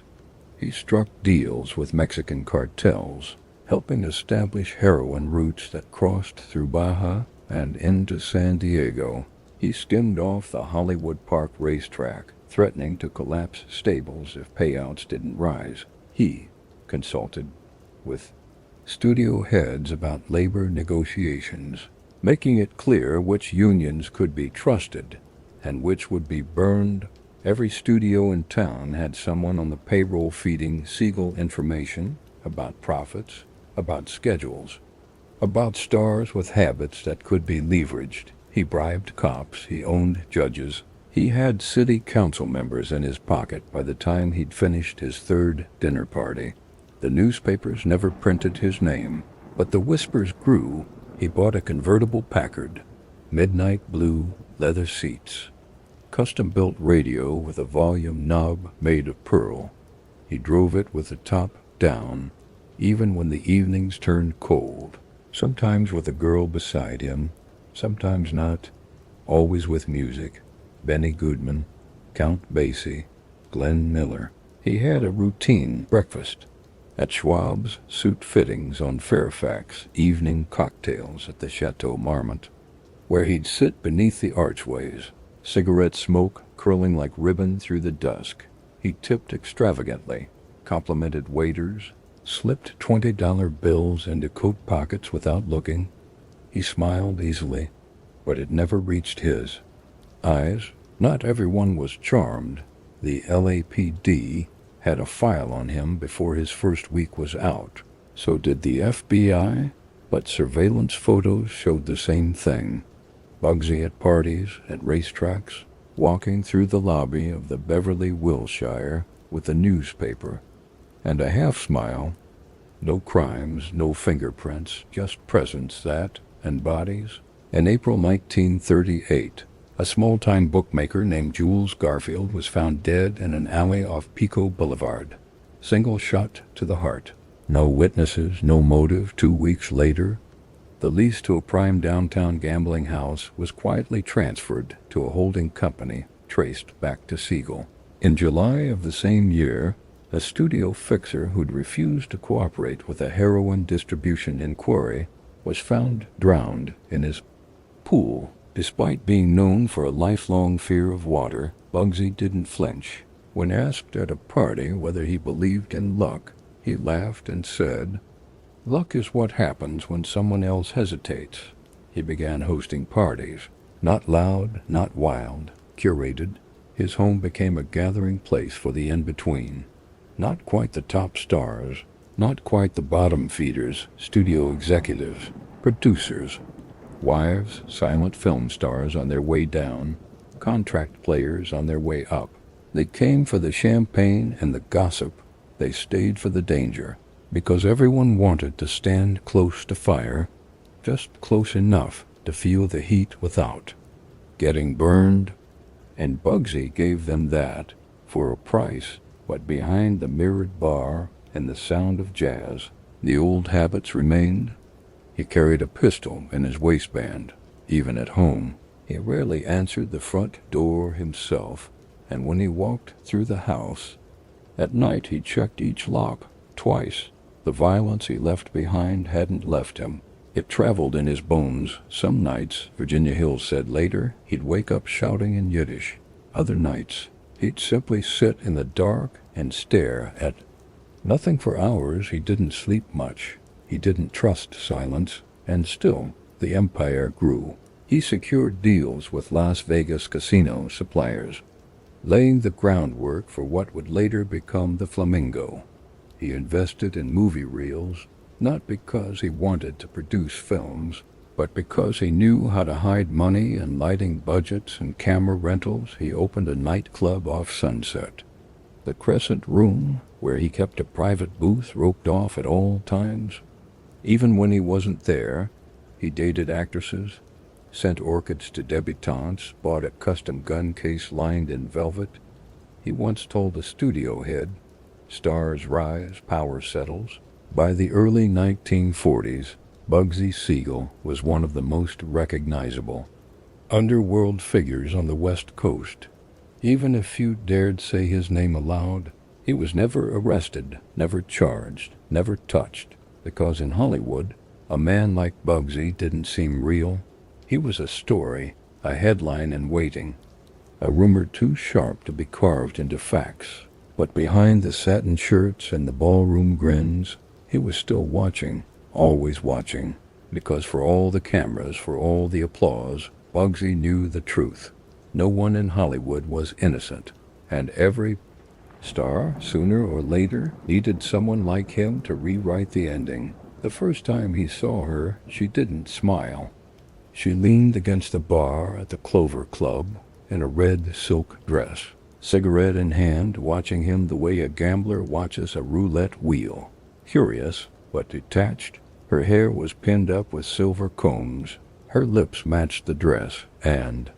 He struck deals with Mexican cartels, helping establish heroin routes that crossed through Baja and into San Diego. He skimmed off the Hollywood Park racetrack, threatening to collapse stables if payouts didn't rise. He consulted with studio heads about labor negotiations, making it clear which unions could be trusted and which would be burned. Every studio in town had someone on the payroll feeding Siegel information about profits, about schedules, about stars with habits that could be leveraged. He bribed cops, he owned judges. He had city council members in his pocket by the time he'd finished his third dinner party. The newspapers never printed his name, but the whispers grew. He bought a convertible Packard, midnight blue, leather seats, custom-built radio with a volume knob made of pearl. He drove it with the top down, even when the evenings turned cold, sometimes with a girl beside him, sometimes not, always with music. Benny Goodman, Count Basie, Glenn Miller. He had a routine breakfast at Schwab's, suit fittings on Fairfax, evening cocktails at the Chateau Marmont, where he'd sit beneath the archways, cigarette smoke curling like ribbon through the dusk. He tipped extravagantly, complimented waiters, slipped $20 bills into coat pockets without looking. He smiled easily, but it never reached his eyes. Not everyone was charmed. The LAPD had a file on him before his first week was out. So did the FBI, but surveillance photos showed the same thing. Bugsy at parties, at racetracks, walking through the lobby of the Beverly Wilshire with a newspaper and a half-smile. No crimes, no fingerprints, just presence that, and bodies. In April 1938, a small-time bookmaker named Jules Garfield was found dead in an alley off Pico Boulevard. Single shot to the heart. No witnesses, no motive. 2 weeks later, the lease to a prime downtown gambling house was quietly transferred to a holding company traced back to Siegel. In July of the same year, a studio fixer who'd refused to cooperate with a heroin distribution inquiry was found drowned in his pool. Despite being known for a lifelong fear of water, Bugsy didn't flinch. When asked at a party whether he believed in luck, he laughed and said, "Luck is what happens when someone else hesitates." He began hosting parties, not loud, not wild, curated. His home became a gathering place for the in-between. Not quite the top stars, not quite the bottom feeders, studio executives, producers, wives, silent film stars on their way down, contract players on their way up. They came for the champagne and the gossip. They stayed for the danger, because everyone wanted to stand close to fire, just close enough to feel the heat without getting burned. And Bugsy gave them that for a price. But behind the mirrored bar and the sound of jazz, the old habits remained. He carried a pistol in his waistband, even at home. He rarely answered the front door himself, and when he walked through the house, at night he checked each lock twice. The violence he left behind hadn't left him. It traveled in his bones. Some nights, Virginia Hill said later, he'd wake up shouting in Yiddish. Other nights, he'd simply sit in the dark and stare at nothing for hours. He didn't sleep much. He didn't trust silence, and still, the empire grew. He secured deals with Las Vegas casino suppliers, laying the groundwork for what would later become the Flamingo. He invested in movie reels, not because he wanted to produce films, but because he knew how to hide money in lighting budgets and camera rentals. He opened a nightclub off Sunset, the Crescent Room, where he kept a private booth roped off at all times. Even when he wasn't there, he dated actresses, sent orchids to debutantes, bought a custom gun case lined in velvet. He once told a studio head, "Stars rise, power settles." By the early 1940s, Bugsy Siegel was one of the most recognizable underworld figures on the West Coast. Even if few dared say his name aloud, he was never arrested, never charged, never touched, because in Hollywood, a man like Bugsy didn't seem real. He was a story, a headline in waiting, a rumor too sharp to be carved into facts. But behind the satin shirts and the ballroom grins, he was still watching, always watching, because for all the cameras, for all the applause, Bugsy knew the truth. No one in Hollywood was innocent, and every star, sooner or later, needed someone like him to rewrite the ending. The first time he saw her, she didn't smile. She leaned against the bar at the Clover Club in a red silk dress, cigarette in hand, watching him the way a gambler watches a roulette wheel. Curious, but detached. Her hair was pinned up with silver combs. Her lips matched the dress, and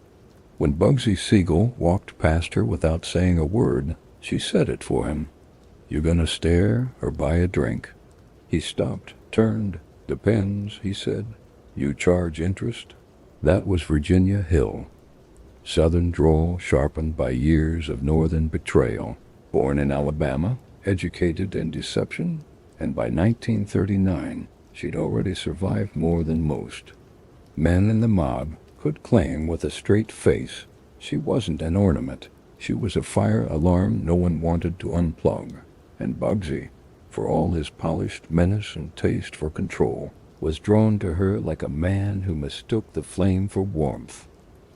when Bugsy Siegel walked past her without saying a word, she said it for him. "You gonna stare or buy a drink?" He stopped, turned. "Depends," he said. "You charge interest?" That was Virginia Hill. Southern drawl sharpened by years of northern betrayal. Born in Alabama, educated in deception, and by 1939, she'd already survived more than most. Men in the mob could claim with a straight face she wasn't an ornament. She was a fire alarm no one wanted to unplug. And Bugsy, for all his polished menace and taste for control, was drawn to her like a man who mistook the flame for warmth.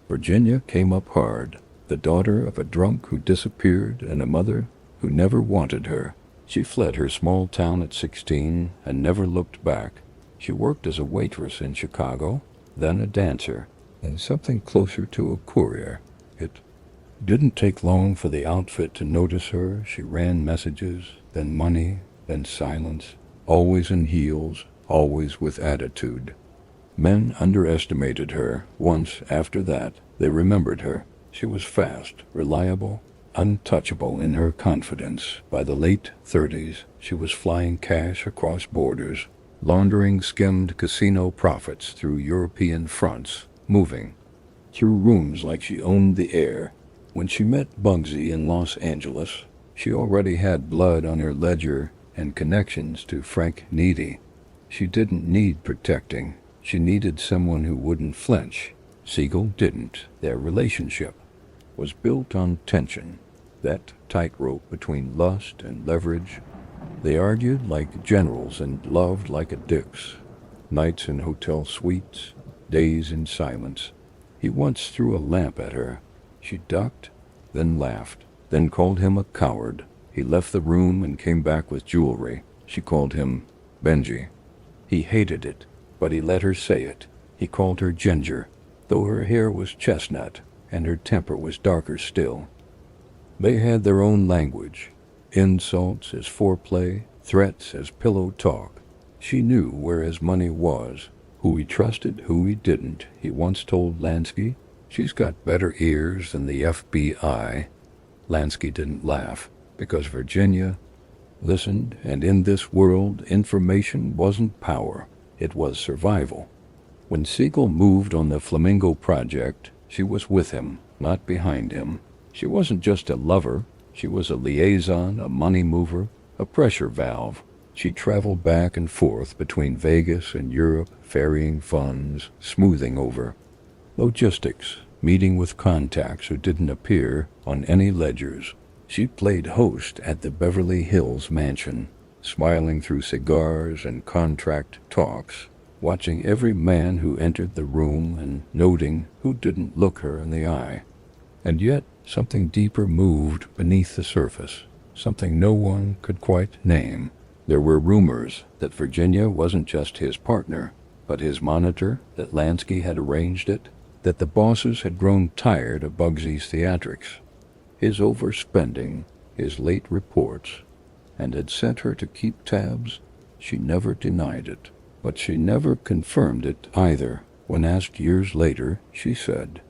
Virginia came up hard, the daughter of a drunk who disappeared and a mother who never wanted her. She fled her small town at 16 and never looked back. She worked as a waitress in Chicago, then a dancer, and something closer to a courier. It didn't take long for the outfit to notice her. She ran messages, then money, then silence, always in heels, always with attitude. Men underestimated her. Once after that, they remembered her. She was fast, reliable, untouchable in her confidence. By the late 30s, she was flying cash across borders, laundering skimmed casino profits through European fronts, moving through rooms like she owned the air. When she met Bugsy in Los Angeles, she already had blood on her ledger and connections to Frank Needy. She didn't need protecting. She needed someone who wouldn't flinch. Siegel didn't. Their relationship was built on tension, that tightrope between lust and leverage. They argued like generals and loved like addicts. Nights in hotel suites, days in silence. He once threw a lamp at her. She ducked, then laughed, then called him a coward. He left the room and came back with jewelry. She called him Benji. He hated it, but he let her say it. He called her Ginger, though her hair was chestnut and her temper was darker still. They had their own language, insults as foreplay, threats as pillow talk. She knew where his money was, who he trusted, who he didn't. He once told Lansky, "She's got better ears than the FBI." Lansky didn't laugh, because Virginia listened, and in this world, information wasn't power, it was survival. When Siegel moved on the Flamingo project, she was with him, not behind him. She wasn't just a lover, she was a liaison, a money mover, a pressure valve. She traveled back and forth between Vegas and Europe, ferrying funds, smoothing over logistics, meeting with contacts who didn't appear on any ledgers. She played host at the Beverly Hills mansion, smiling through cigars and contract talks, watching every man who entered the room and noting who didn't look her in the eye. And yet, something deeper moved beneath the surface, something no one could quite name. There were rumors that Virginia wasn't just his partner, but his monitor, that Lansky had arranged it, that the bosses had grown tired of Bugsy's theatrics, his overspending, his late reports, and had sent her to keep tabs. She never denied it, but she never confirmed it either. When asked years later, she said,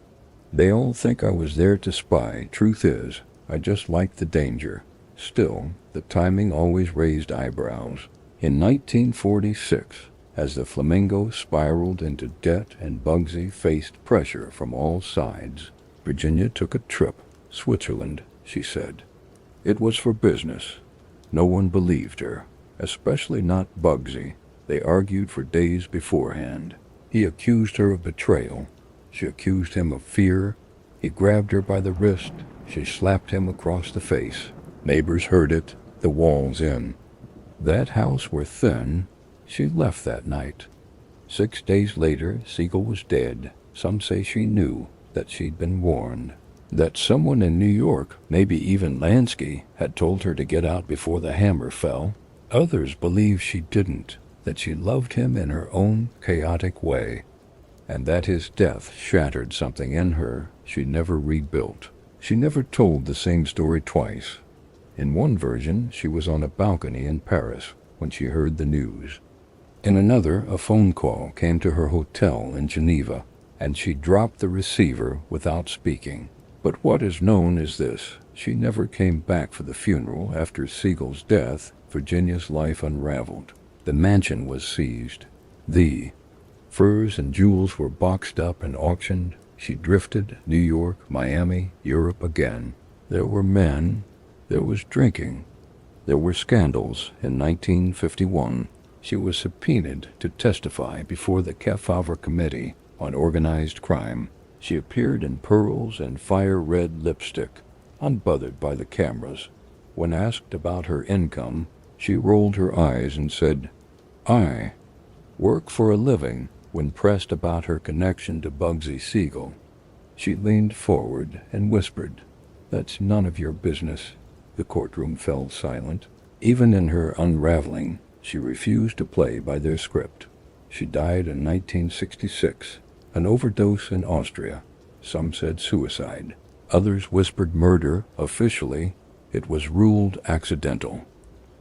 "They all think I was there to spy. Truth is, I just liked the danger." Still, the timing always raised eyebrows. In 1946, as the Flamingo spiraled into debt and Bugsy faced pressure from all sides, Virginia took a trip. Switzerland, she said. It was for business. No one believed her, especially not Bugsy. They argued for days beforehand. He accused her of betrayal. She accused him of fear. He grabbed her by the wrist. She slapped him across the face. Neighbors heard it, the walls in. That house were thin. She left that night. 6 days later, Siegel was dead. Some say she knew that she'd been warned, that someone in New York, maybe even Lansky, had told her to get out before the hammer fell. Others believe she didn't, that she loved him in her own chaotic way, and that his death shattered something in her she never rebuilt. She never told the same story twice. In one version, she was on a balcony in Paris when she heard the news. In another, a phone call came to her hotel in Geneva, and she dropped the receiver without speaking. But what is known is this: she never came back for the funeral. After Siegel's death, Virginia's life unraveled. The mansion was seized. The furs and jewels were boxed up and auctioned. She drifted, New York, Miami, Europe again. There were men. There was drinking. There were scandals. In 1951, she was subpoenaed to testify before the Kefauver Committee on Organized Crime. She appeared in pearls and fire-red lipstick, unbothered by the cameras. When asked about her income, she rolled her eyes and said, "I work for a living." When pressed about her connection to Bugsy Siegel, she leaned forward and whispered, "That's none of your business." The courtroom fell silent. Even in her unraveling, she refused to play by their script. She died in 1966, an overdose in Austria. Some said suicide. Others whispered murder. Officially, it was ruled accidental.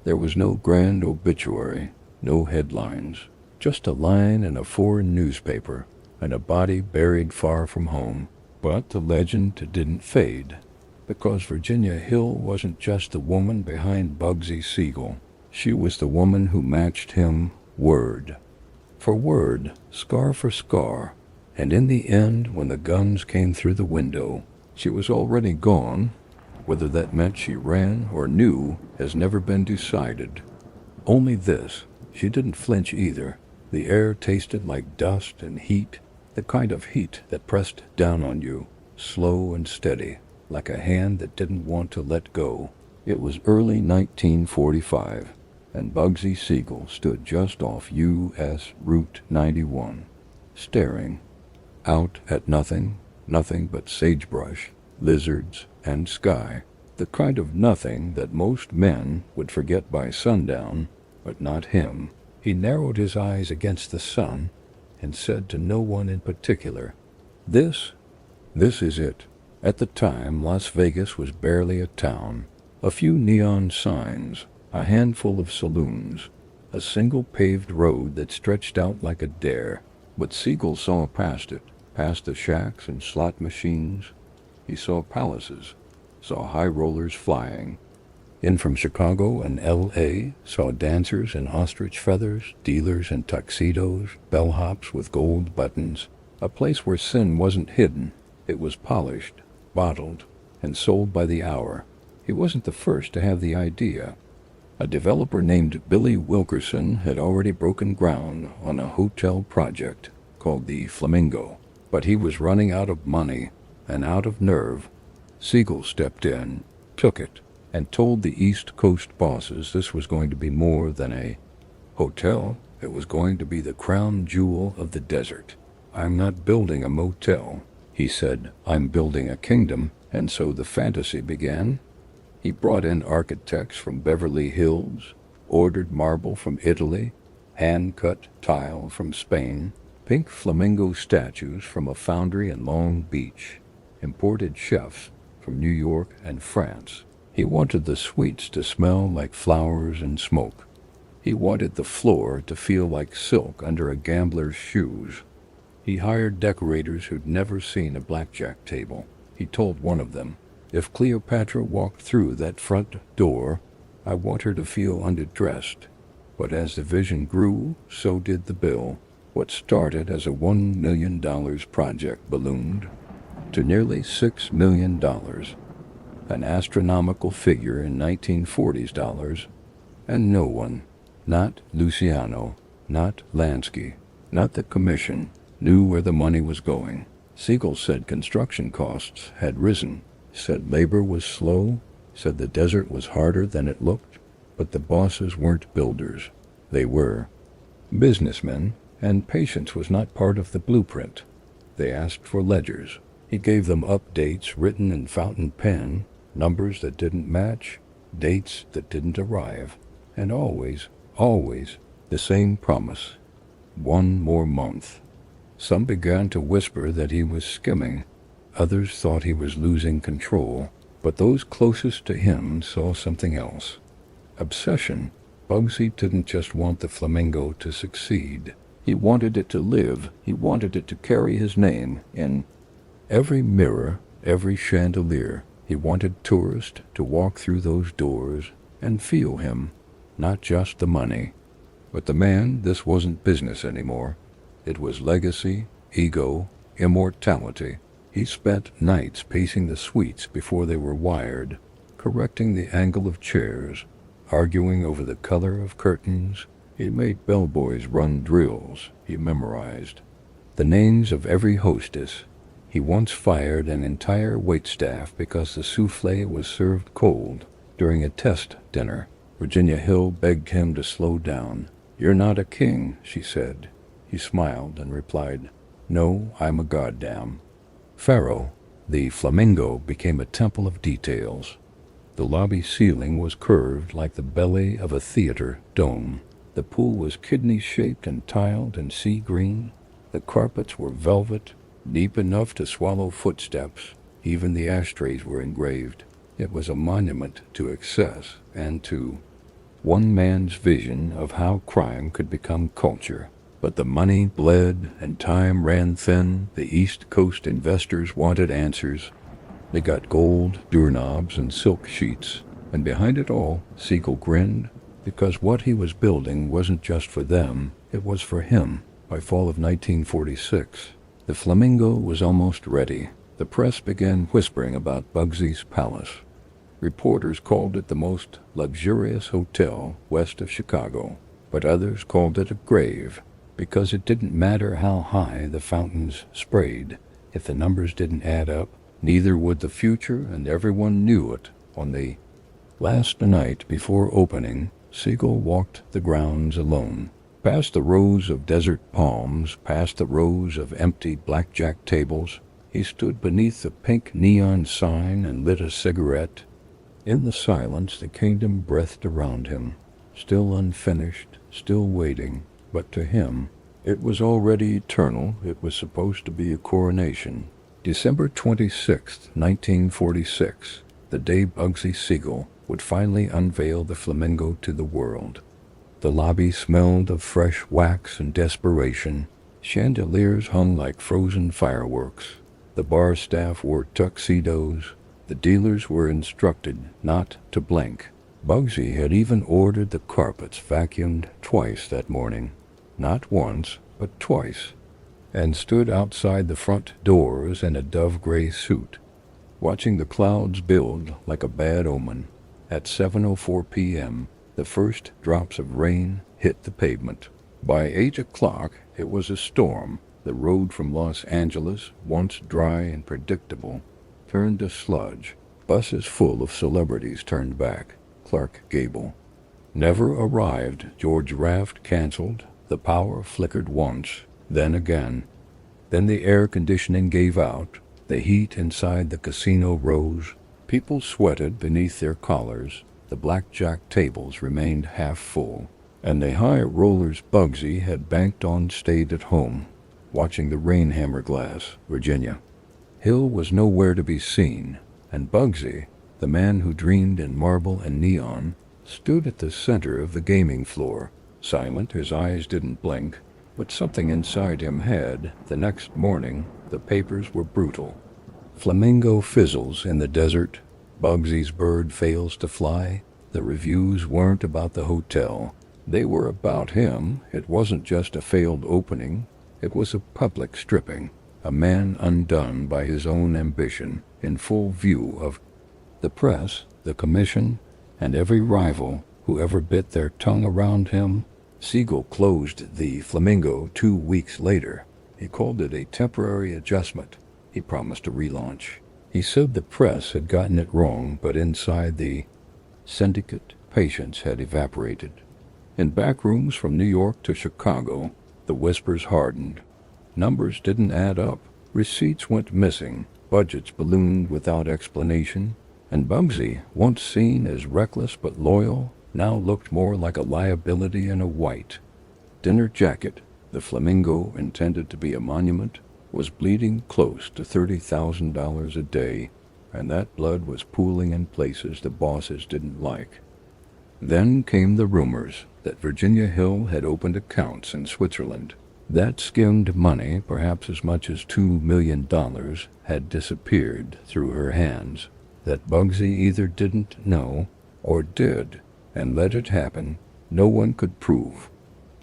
There was no grand obituary, no headlines, just a line in a foreign newspaper, and a body buried far from home. But the legend didn't fade, because Virginia Hill wasn't just the woman behind Bugsy Siegel. She was the woman who matched him word for word, scar for scar. And in the end, when the guns came through the window, she was already gone. Whether that meant she ran or knew has never been decided. Only this: she didn't flinch either. The air tasted like dust and heat, the kind of heat that pressed down on you, slow and steady, like a hand that didn't want to let go. It was early 1945, and Bugsy Siegel stood just off US Route 91, staring out at nothing but sagebrush, lizards, and sky. The kind of nothing that most men would forget by sundown, but not him. He narrowed his eyes against the sun and said to no one in particular, This is it. At the time, Las Vegas was barely a town. A few neon signs, a handful of saloons, a single paved road that stretched out like a dare. But Siegel saw past it, past the shacks and slot machines. He saw palaces, saw high rollers flying. In from Chicago and L.A., saw dancers in ostrich feathers, dealers in tuxedos, bellhops with gold buttons. A place where sin wasn't hidden. It was polished, bottled, and sold by the hour. He wasn't the first to have the idea. A developer named Billy Wilkerson had already broken ground on a hotel project called the Flamingo, but he was running out of money and out of nerve. Siegel stepped in, took it, and told the East Coast bosses this was going to be more than a hotel. It was going to be the crown jewel of the desert. "I'm not building a motel," he said. "I'm building a kingdom." And so the fantasy began. He brought in architects from Beverly Hills, ordered marble from Italy, hand-cut tile from Spain, pink flamingo statues from a foundry in Long Beach, imported chefs from New York and France. He wanted the suites to smell like flowers and smoke. He wanted the floor to feel like silk under a gambler's shoes. He hired decorators who'd never seen a blackjack table. He told one of them, "If Cleopatra walked through that front door, I want her to feel underdressed." But as the vision grew, so did the bill. What started as a $1 million project ballooned to nearly $6 million. An astronomical figure in 1940s dollars, and no one, not Luciano, not Lansky, not the commission, knew where the money was going. Siegel said construction costs had risen, said labor was slow, said the desert was harder than it looked, but the bosses weren't builders. They were businessmen, and patience was not part of the blueprint. They asked for ledgers. He gave them updates written in fountain pen, numbers that didn't match, dates that didn't arrive, and always, always the same promise: one more month. Some began to whisper that he was skimming. Others thought he was losing control, but those closest to him saw something else. Obsession. Bugsy didn't just want the Flamingo to succeed. He wanted it to live. He wanted it to carry his name in every mirror, every chandelier. He wanted tourists to walk through those doors and feel him, not just the money. But the man, this wasn't business anymore. It was legacy, ego, immortality. He spent nights pacing the suites before they were wired, correcting the angle of chairs, arguing over the color of curtains. He made bellboys run drills he memorized, the names of every hostess. He once fired an entire waitstaff because the souffle was served cold during a test dinner. Virginia Hill begged him to slow down. "You're not a king," she said. He smiled and replied, "No, I'm a goddamn." Pharaoh, the Flamingo, became a temple of details. The lobby ceiling was curved like the belly of a theater dome. The pool was kidney-shaped and tiled in sea green. The carpets were velvet, deep enough to swallow footsteps. Even the ashtrays were engraved. It was a monument to excess and to one man's vision of how crime could become culture. But the money bled and time ran thin. The East Coast investors wanted answers. They got gold, doorknobs, and silk sheets. And behind it all, Siegel grinned, because what he was building wasn't just for them, it was for him. By fall of 1946, the Flamingo was almost ready. The press began whispering about Bugsy's palace. Reporters called it the most luxurious hotel west of Chicago, but others called it a grave, because it didn't matter how high the fountains sprayed. If the numbers didn't add up, neither would the future, and everyone knew it. On the last night before opening, Siegel walked the grounds alone, past the rows of desert palms, past the rows of empty blackjack tables. He stood beneath the pink neon sign and lit a cigarette. In the silence, the kingdom breathed around him, still unfinished, still waiting. But to him, it was already eternal. It was supposed to be a coronation, December 26, 1946, the day Bugsy Siegel would finally unveil the Flamingo to the world. The lobby smelled of fresh wax and desperation. Chandeliers hung like frozen fireworks. The bar staff wore tuxedos. The dealers were instructed not to blink. Bugsy had even ordered the carpets vacuumed twice that morning. Not once, but twice. And stood outside the front doors in a dove-gray suit, watching the clouds build like a bad omen. At 7:04 p.m., the first drops of rain hit the pavement. By 8 o'clock, it was a storm. The road from Los Angeles, once dry and predictable, turned to sludge. Buses full of celebrities turned back. Clark Gable never arrived. George Raft canceled. The power flickered once, then again. Then the air conditioning gave out. The heat inside the casino rose. People sweated beneath their collars. The blackjack tables remained half full, and the high rollers Bugsy had banked on stayed at home, watching the rain hammer glass, Virginia. Hill was nowhere to be seen, and Bugsy, the man who dreamed in marble and neon, stood at the center of the gaming floor, silent. His eyes didn't blink, but something inside him had. The next morning, the papers were brutal. Flamingo fizzles in the desert. Bugsy's bird fails to fly. The reviews weren't about the hotel. They were about him. It wasn't just a failed opening. It was a public stripping. A man undone by his own ambition, in full view of the press, the commission, and every rival who ever bit their tongue around him. Siegel closed the Flamingo 2 weeks later. He called it a temporary adjustment. He promised a relaunch. He said the press had gotten it wrong, but inside the syndicate, patience had evaporated. In back rooms from New York to Chicago, the whispers hardened. Numbers didn't add up. Receipts went missing. Budgets ballooned without explanation. And Bugsy, once seen as reckless but loyal, now looked more like a liability in a white dinner jacket. The Flamingo, intended to be a monument, was bleeding close to $30,000 a day, and that blood was pooling in places the bosses didn't like. Then came the rumors that Virginia Hill had opened accounts in Switzerland. That skimmed money, perhaps as much as $2 million, had disappeared through her hands. That Bugsy either didn't know or did, and let it happen. No one could prove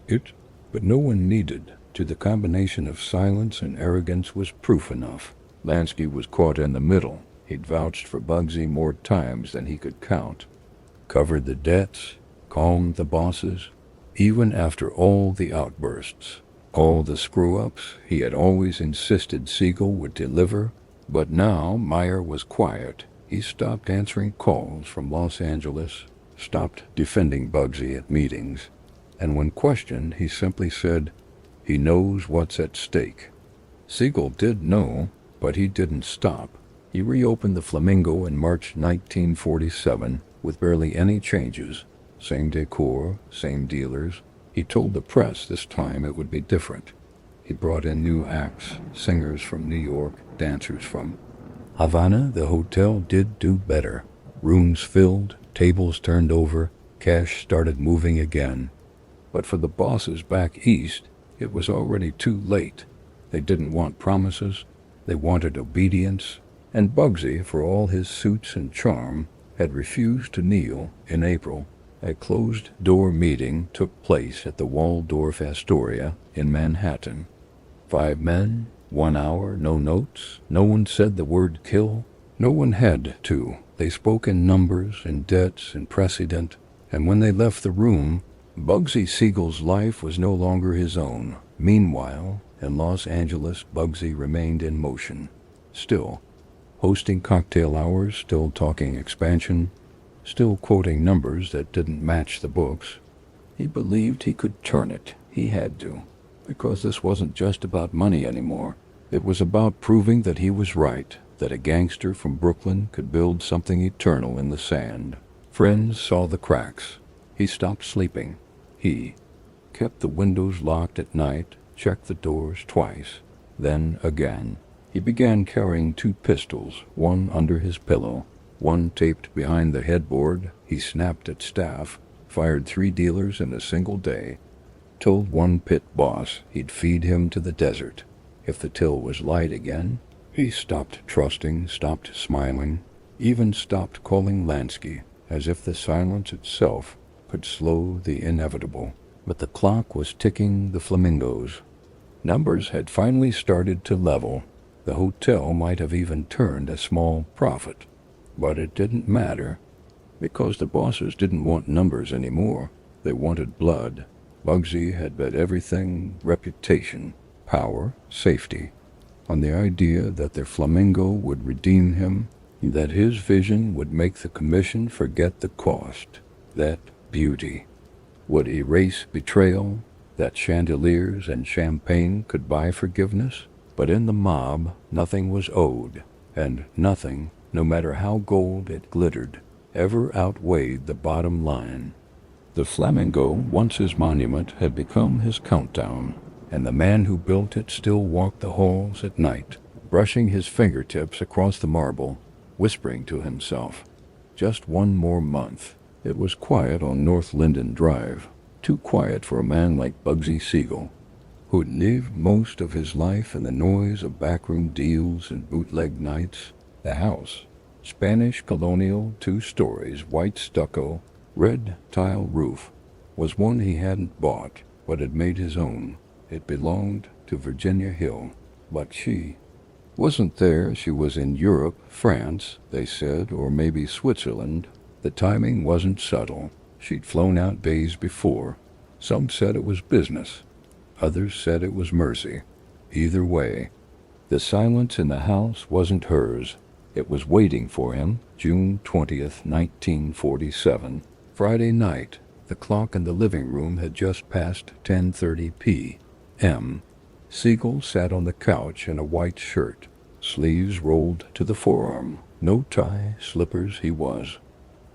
it, but no one needed to. The combination of silence and arrogance was proof enough. Lansky was caught in the middle. He'd vouched for Bugsy more times than he could count, covered the debts, calmed the bosses. Even after all the outbursts, all the screw-ups, he had always insisted Siegel would deliver. But now Meyer was quiet. He stopped answering calls from Los Angeles, stopped defending Bugsy at meetings, and when questioned, he simply said, "He knows what's at stake." Siegel did know, but he didn't stop. He reopened the Flamingo in March 1947 with barely any changes. Same decor, same dealers. He told the press this time it would be different. He brought in new acts, singers from New York, dancers from Havana. The hotel did do better. Rooms filled, tables turned over, cash started moving again. But for the bosses back east, it was already too late. They didn't want promises. They wanted obedience. And Bugsy, for all his suits and charm, had refused to kneel. In April, a closed-door meeting took place at the Waldorf Astoria in Manhattan. 5 men, 1 hour, no notes. No one said the word kill. No one had to. They spoke in numbers, in debts, in precedent. And when they left the room, Bugsy Siegel's life was no longer his own. Meanwhile, in Los Angeles, Bugsy remained in motion. Still hosting cocktail hours, still talking expansion, still quoting numbers that didn't match the books. He believed he could turn it. He had to. Because this wasn't just about money anymore. It was about proving that he was right, that a gangster from Brooklyn could build something eternal in the sand. Friends saw the cracks. He stopped sleeping. He kept the windows locked at night, checked the doors twice, then again. He began carrying 2 pistols, one under his pillow, one taped behind the headboard. He snapped at staff, fired 3 dealers in a single day, told one pit boss he'd feed him to the desert. If the till was light again, he stopped trusting, stopped smiling, even stopped calling Lansky, as if the silence itself could slow the inevitable. But the clock was ticking the flamingos. Numbers had finally started to level. The hotel might have even turned a small profit. But it didn't matter, because the bosses didn't want numbers anymore. They wanted blood. Bugsy had bet everything: reputation, power, safety, on the idea that their flamingo would redeem him, that his vision would make the commission forget the cost, that beauty would erase betrayal, that chandeliers and champagne could buy forgiveness. But in the mob, nothing was owed, and nothing, no matter how gold it glittered, ever outweighed the bottom line. The flamingo, once his monument, had become his countdown, and the man who built it still walked the halls at night, brushing his fingertips across the marble, whispering to himself, just one more month. It was quiet on North Linden Drive, too quiet for a man like Bugsy Siegel, who'd lived most of his life in the noise of backroom deals and bootleg nights. The house, Spanish colonial, 2 stories, white stucco, red tile roof, was one he hadn't bought, but had made his own. It belonged to Virginia Hill, but she wasn't there. She was in Europe, France, they said, or maybe Switzerland. The timing wasn't subtle. She'd flown out days before. Some said it was business. Others said it was mercy. Either way, the silence in the house wasn't hers. It was waiting for him. June 20th, 1947. Friday night. The clock in the living room had just passed 10:30 p.m. Siegel sat on the couch in a white shirt, sleeves rolled to the forearm. No tie, slippers he was.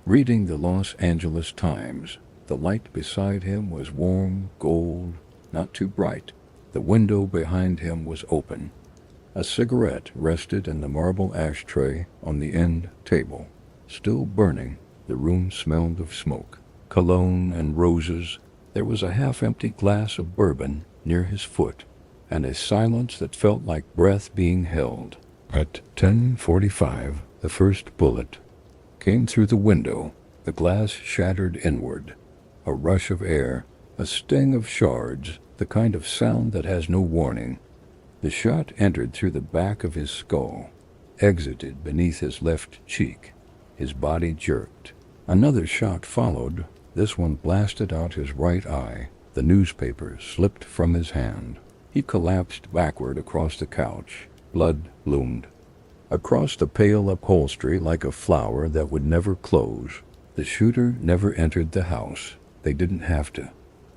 Reading the Los Angeles Times. The light beside him was warm gold, not too bright. The window behind him was open. A cigarette rested in the marble ashtray on the end table, still burning. The room smelled of smoke, cologne, and roses. There was a half-empty glass of bourbon near his foot, and a silence that felt like breath being held. At 10:45, the first bullet came through the window. The glass shattered inward. A rush of air, a sting of shards, the kind of sound that has no warning. The shot entered through the back of his skull, exited beneath his left cheek. His body jerked. Another shot followed. This one blasted out his right eye. The newspaper slipped from his hand. He collapsed backward across the couch. Blood bloomed across the pale upholstery like a flower that would never close. The shooter never entered the house. They didn't have to.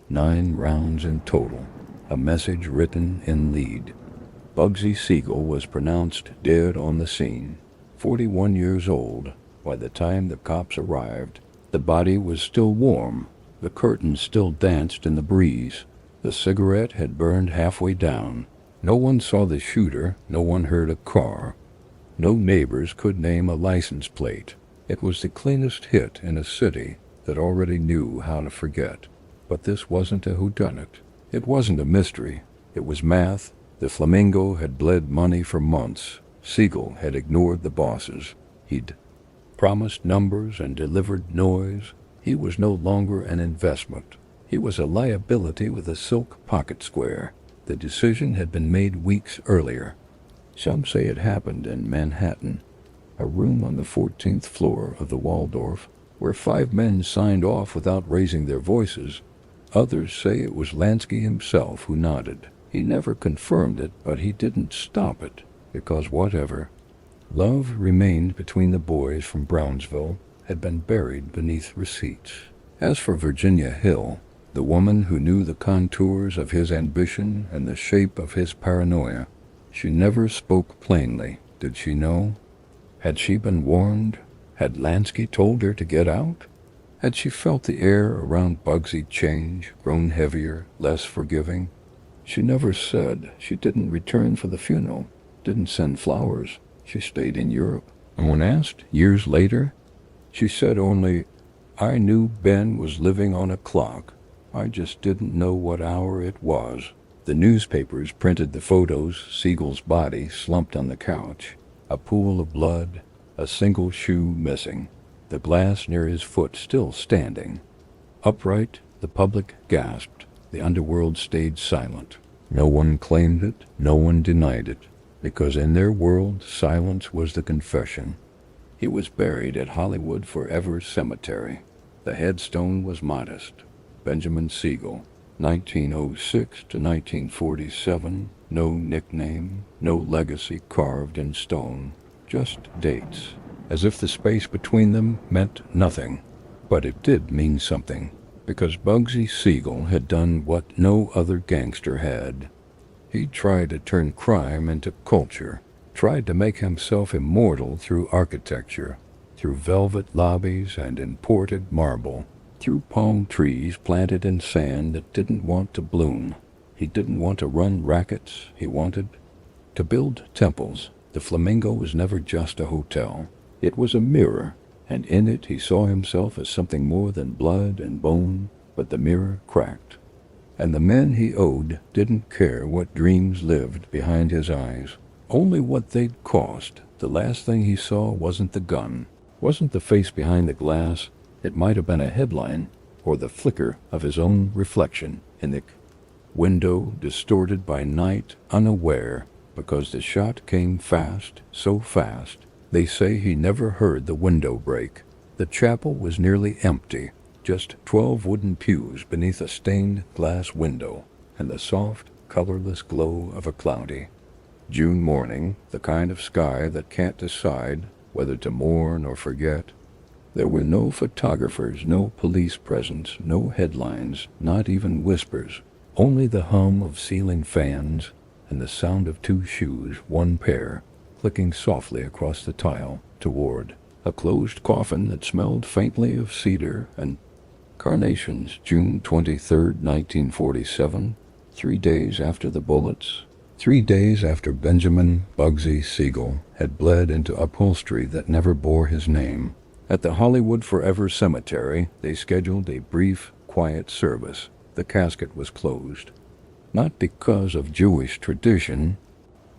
9 rounds in total. A message written in lead. Bugsy Siegel was pronounced dead on the scene. 41 years old. By the time the cops arrived, the body was still warm. The curtains still danced in the breeze. The cigarette had burned halfway down. No one saw the shooter. No one heard a car. No neighbors could name a license plate. It was the cleanest hit in a city that already knew how to forget. But this wasn't a whodunit. It wasn't a mystery. It was math. The flamingo had bled money for months. Siegel had ignored the bosses. He'd promised numbers and delivered noise. He was no longer an investment. He was a liability with a silk pocket square. The decision had been made weeks earlier. Some say it happened in Manhattan, a room on the 14th floor of the Waldorf, where 5 men signed off without raising their voices. Others say it was Lansky himself who nodded. He never confirmed it, but he didn't stop it, because whatever love remained between the boys from Brownsville had been buried beneath receipts. As for Virginia Hill, the woman who knew the contours of his ambition and the shape of his paranoia, she never spoke plainly. Did she know? Had she been warned? Had Lansky told her to get out? Had she felt the air around Bugsy change, grown heavier, less forgiving? She never said. She didn't return for the funeral, didn't send flowers. She stayed in Europe. And when asked years later, she said only, "I knew Ben was living on a clock. I just didn't know what hour it was." The newspapers printed the photos: Siegel's body slumped on the couch, a pool of blood, a single shoe missing, the glass near his foot still standing. Upright, the public gasped. The underworld stayed silent. No one claimed it, no one denied it, because in their world silence was the confession. He was buried at Hollywood Forever Cemetery. The headstone was modest. Benjamin Siegel, 1906 to 1947, no nickname, no legacy carved in stone, just dates, as if the space between them meant nothing. But it did mean something, because Bugsy Siegel had done what no other gangster had. He tried to turn crime into culture, tried to make himself immortal through architecture, through velvet lobbies and imported marble, through palm trees planted in sand that didn't want to bloom. He didn't want to run rackets. He wanted to build temples. The Flamingo was never just a hotel. It was a mirror, and in it he saw himself as something more than blood and bone. But the mirror cracked, and the men he owed didn't care what dreams lived behind his eyes, only what they'd cost. The last thing he saw wasn't the gun, wasn't the face behind the glass. It might have been a headline, or the flicker of his own reflection in the window, distorted by night, unaware, because the shot came fast, so fast. They say he never heard the window break. The chapel was nearly empty, just 12 wooden pews beneath a stained glass window, and the soft, colorless glow of a cloudy June morning, the kind of sky that can't decide whether to mourn or forget. There were no photographers, no police presence, no headlines, not even whispers, only the hum of ceiling fans and the sound of 2 shoes, one pair, clicking softly across the tile toward a closed coffin that smelled faintly of cedar and carnations. June 23, 1947, 3 days after the bullets, 3 days after Benjamin Bugsy Siegel had bled into upholstery that never bore his name. At the Hollywood Forever Cemetery, they scheduled a brief, quiet service. The casket was closed, not because of Jewish tradition,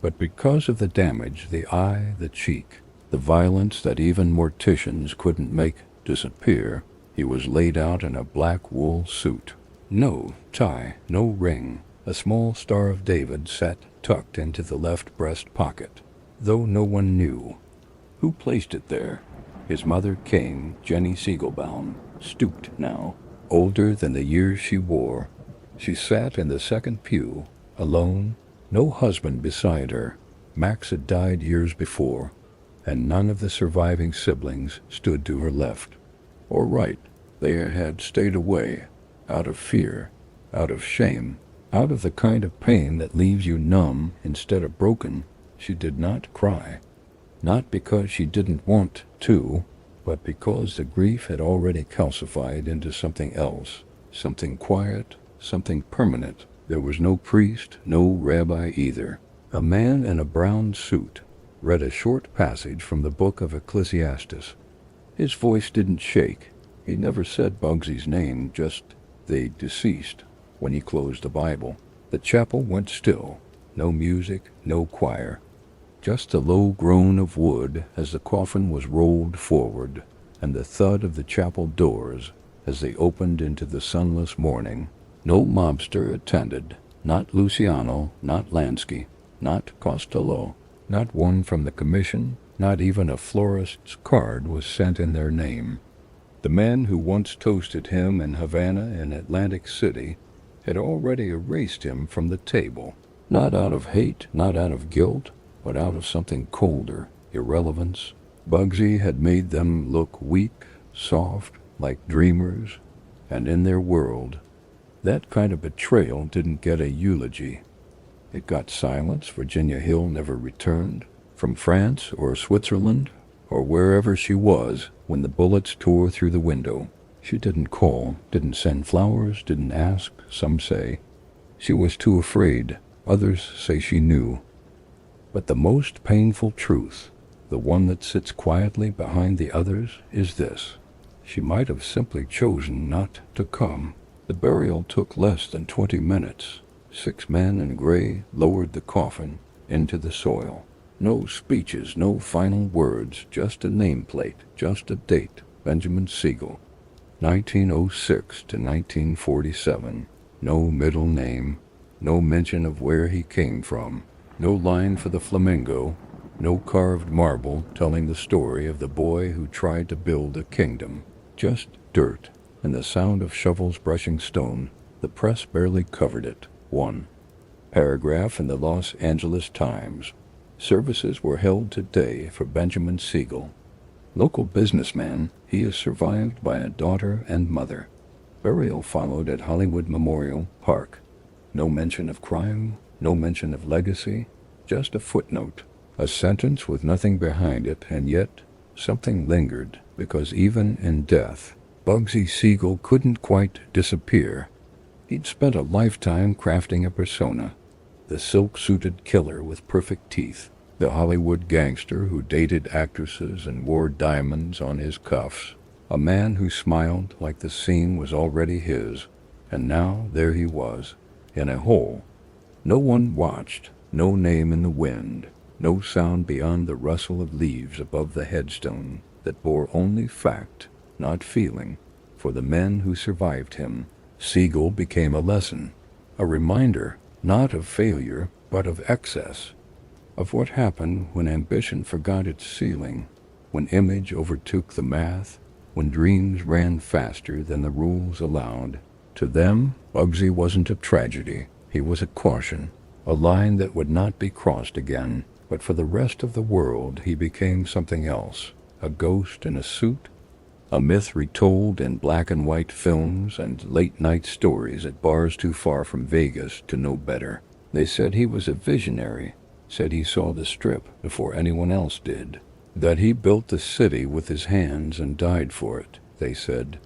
but because of the damage, the eye, the cheek, the violence that even morticians couldn't make disappear. He was laid out in a black wool suit. No tie, no ring. A small Star of David sat tucked into the left breast pocket, though no one knew who placed it there. His mother came, Jenny Siegelbaum, stooped now, older than the years she wore. She sat in the second pew, alone, no husband beside her. Max had died years before, and none of the surviving siblings stood to her left or right. They had stayed away, out of fear, out of shame, out of the kind of pain that leaves you numb instead of broken. She did not cry, not because she didn't want to, but because the grief had already calcified into something else, something quiet, something permanent. There was no priest, no rabbi either. A man in a brown suit read a short passage from the book of Ecclesiastes. His voice didn't shake. He never said Bugsy's name, just the deceased. When he closed the Bible, the chapel went still. No music, no choir. Just a low groan of wood as the coffin was rolled forward, and the thud of the chapel doors as they opened into the sunless morning. No mobster attended, not Luciano, not Lansky, not Costello, not one from the commission, not even a florist's card was sent in their name. The men who once toasted him in Havana and Atlantic City had already erased him from the table, not out of hate, not out of guilt, but out of something colder, irrelevance. Bugsy had made them look weak, soft, like dreamers, and in their world, that kind of betrayal didn't get a eulogy. It got silence. Virginia Hill never returned from France or Switzerland or wherever she was when the bullets tore through the window. She didn't call, didn't send flowers, didn't ask. Some say she was too afraid. Others say she knew. But the most painful truth, the one that sits quietly behind the others, is this. She might have simply chosen not to come. The burial took less than 20 minutes. 6 men in gray lowered the coffin into the soil. No speeches, no final words, just a nameplate, just a date. Benjamin Siegel, 1906 to 1947. No middle name, no mention of where he came from, no line for the flamingo, no carved marble telling the story of the boy who tried to build a kingdom. Just dirt and the sound of shovels brushing stone. The press barely covered it. One paragraph in the Los Angeles Times. Services were held today for Benjamin Siegel. Local businessman, he is survived by a daughter and mother. Burial followed at Hollywood Memorial Park. No mention of crime, no mention of legacy, just a footnote. A sentence with nothing behind it, and yet something lingered, because even in death, Bugsy Siegel couldn't quite disappear. He'd spent a lifetime crafting a persona. The silk-suited killer with perfect teeth. The Hollywood gangster who dated actresses and wore diamonds on his cuffs. A man who smiled like the scene was already his. And now there he was, in a hole. No one watched, no name in the wind, no sound beyond the rustle of leaves above the headstone that bore only fact, not feeling. For the men who survived him, Siegel became a lesson, a reminder, not of failure, but of excess, of what happened when ambition forgot its ceiling, when image overtook the math, when dreams ran faster than the rules allowed. To them, Bugsy wasn't a tragedy. He was a caution, a line that would not be crossed again. But for the rest of the world, he became something else, a ghost in a suit, a myth retold in black and white films and late-night stories at bars too far from Vegas to know better. They said he was a visionary, said he saw the Strip before anyone else did, that he built the city with his hands and died for it, they said.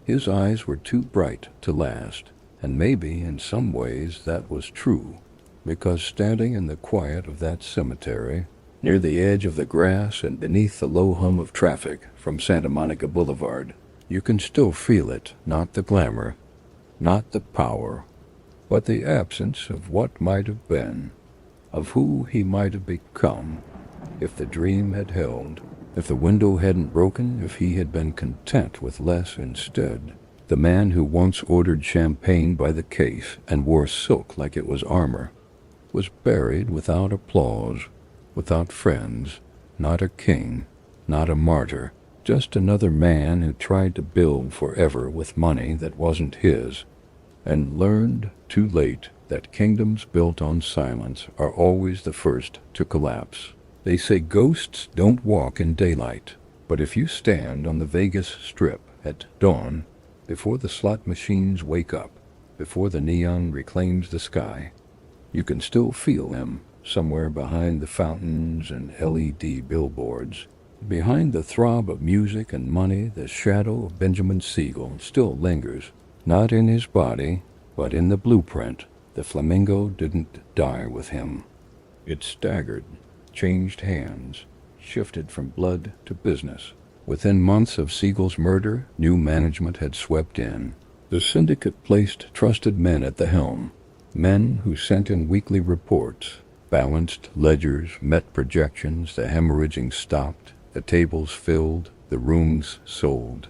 His eyes were too bright to last, and maybe in some ways that was true, because standing in the quiet of that cemetery, near the edge of the grass and beneath the low hum of traffic from Santa Monica Boulevard, you can still feel it, not the glamour, not the power, but the absence of what might have been, of who he might have become, if the dream had held, if the window hadn't broken, if he had been content with less instead. The man who once ordered champagne by the case and wore silk like it was armor was buried without applause, without friends, not a king, not a martyr, just another man who tried to build forever with money that wasn't his, and learned too late that kingdoms built on silence are always the first to collapse. They say ghosts don't walk in daylight, but if you stand on the Vegas Strip at dawn, before the slot machines wake up, before the neon reclaims the sky, you can still feel them somewhere behind the fountains and LED billboards. Behind the throb of music and money, the shadow of Benjamin Siegel still lingers, not in his body, but in the blueprint. The flamingo didn't die with him. It staggered, changed hands, shifted from blood to business. Within months of Siegel's murder, new management had swept in. The syndicate placed trusted men at the helm, men who sent in weekly reports, balanced ledgers, met projections, the hemorrhaging stopped, the tables filled, the rooms sold.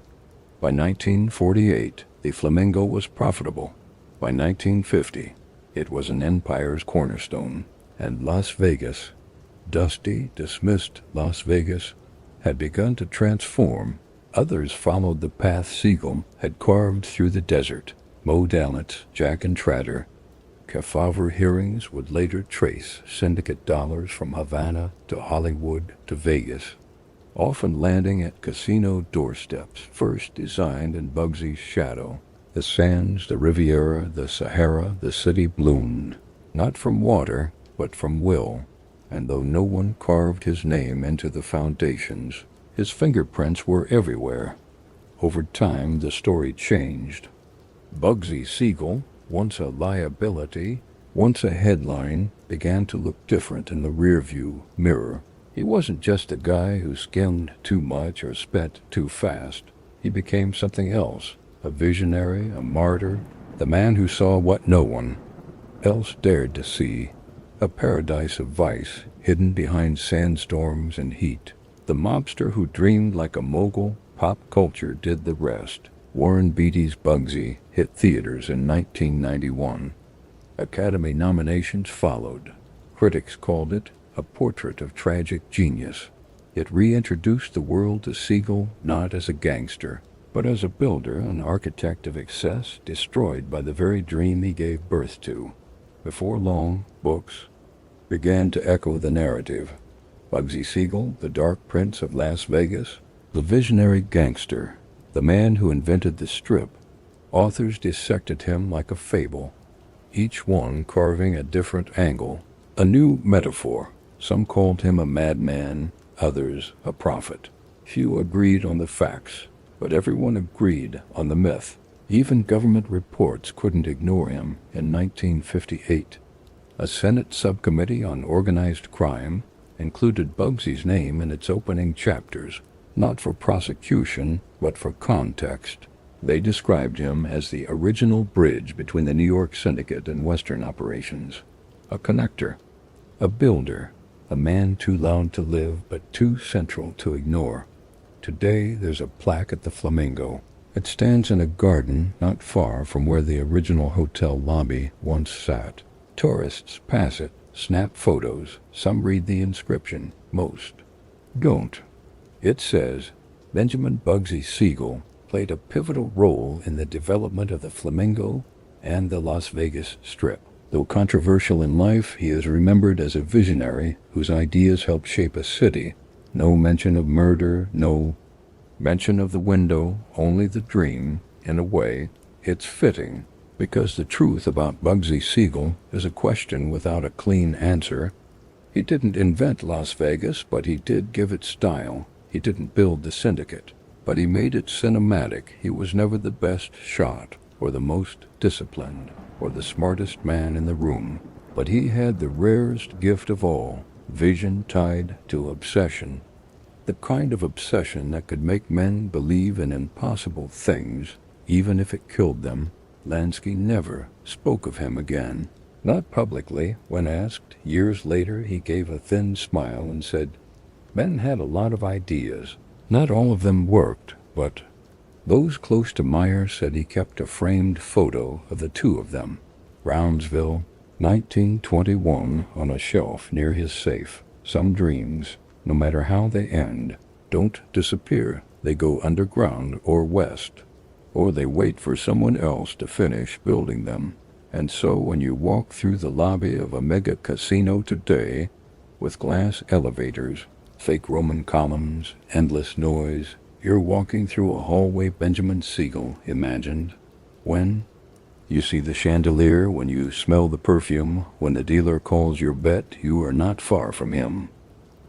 By 1948, the Flamingo was profitable. By 1950, it was an empire's cornerstone, and Las Vegas, dusty, dismissed Las Vegas, had begun to transform. Others followed the path Siegel had carved through the desert. Mo Dallets, Jack and Trader, Kefauver hearings would later trace syndicate dollars from Havana to Hollywood to Vegas, often landing at casino doorsteps, first designed in Bugsy's shadow. The sands, the Riviera, the Sahara, the city bloomed, not from water, but from will, and though no one carved his name into the foundations, his fingerprints were everywhere. Over time, the story changed. Bugsy Siegel, once a liability, Once a headline began to look different in the rearview mirror, he wasn't just a guy who skimmed too much or sped too fast. He became something else, a visionary, a martyr, the man who saw what no one else dared to see, a paradise of vice hidden behind sandstorms and heat. The mobster who dreamed like a mogul, pop culture did the rest. Warren Beatty's Bugsy hit theaters in 1991. Academy nominations followed. Critics called it a portrait of tragic genius. It reintroduced the world to Siegel not as a gangster, but as a builder, an architect of excess, destroyed by the very dream he gave birth to. Before long, books began to echo the narrative. Bugsy Siegel, the Dark Prince of Las Vegas, the visionary gangster, the man who invented the strip. Authors dissected him like a fable, each one carving a different angle, a new metaphor. Some called him a madman, others a prophet. Few agreed on the facts, but everyone agreed on the myth. Even government reports couldn't ignore him. In 1958, a Senate subcommittee on organized crime included Bugsy's name in its opening chapters, not for prosecution, but for context. They described him as the original bridge between the New York syndicate and Western operations, a connector, a builder, a man too loud to live but too central to ignore. Today there's a plaque at the Flamingo. It stands in a garden not far from where the original hotel lobby once sat. Tourists pass it, snap photos. Some read the inscription. Most don't. It says, Benjamin Bugsy Siegel played a pivotal role in the development of the Flamingo and the Las Vegas Strip. Though controversial in life, he is remembered as a visionary whose ideas helped shape a city. No mention of murder, no mention of the window, only the dream. In a way, it's fitting, because the truth about Bugsy Siegel is a question without a clean answer. He didn't invent Las Vegas, but he did give it style. He didn't build the syndicate, but he made it cinematic. He was never the best shot, or the most disciplined, or the smartest man in the room, but he had the rarest gift of all, vision tied to obsession. The kind of obsession that could make men believe in impossible things, even if it killed them. Lansky never spoke of him again. Not publicly. When asked, years later, he gave a thin smile and said, Men had a lot of ideas. Not all of them worked, but those close to Meyer said he kept a framed photo of the two of them. Brownsville, 1921, on a shelf near his safe. Some dreams, no matter how they end, don't disappear. They go underground or west, or they wait for someone else to finish building them. And so when you walk through the lobby of a mega casino today, with glass elevators, fake Roman columns, endless noise, you're walking through a hallway Benjamin Siegel imagined. When you see the chandelier, when you smell the perfume, when the dealer calls your bet, you are not far from him.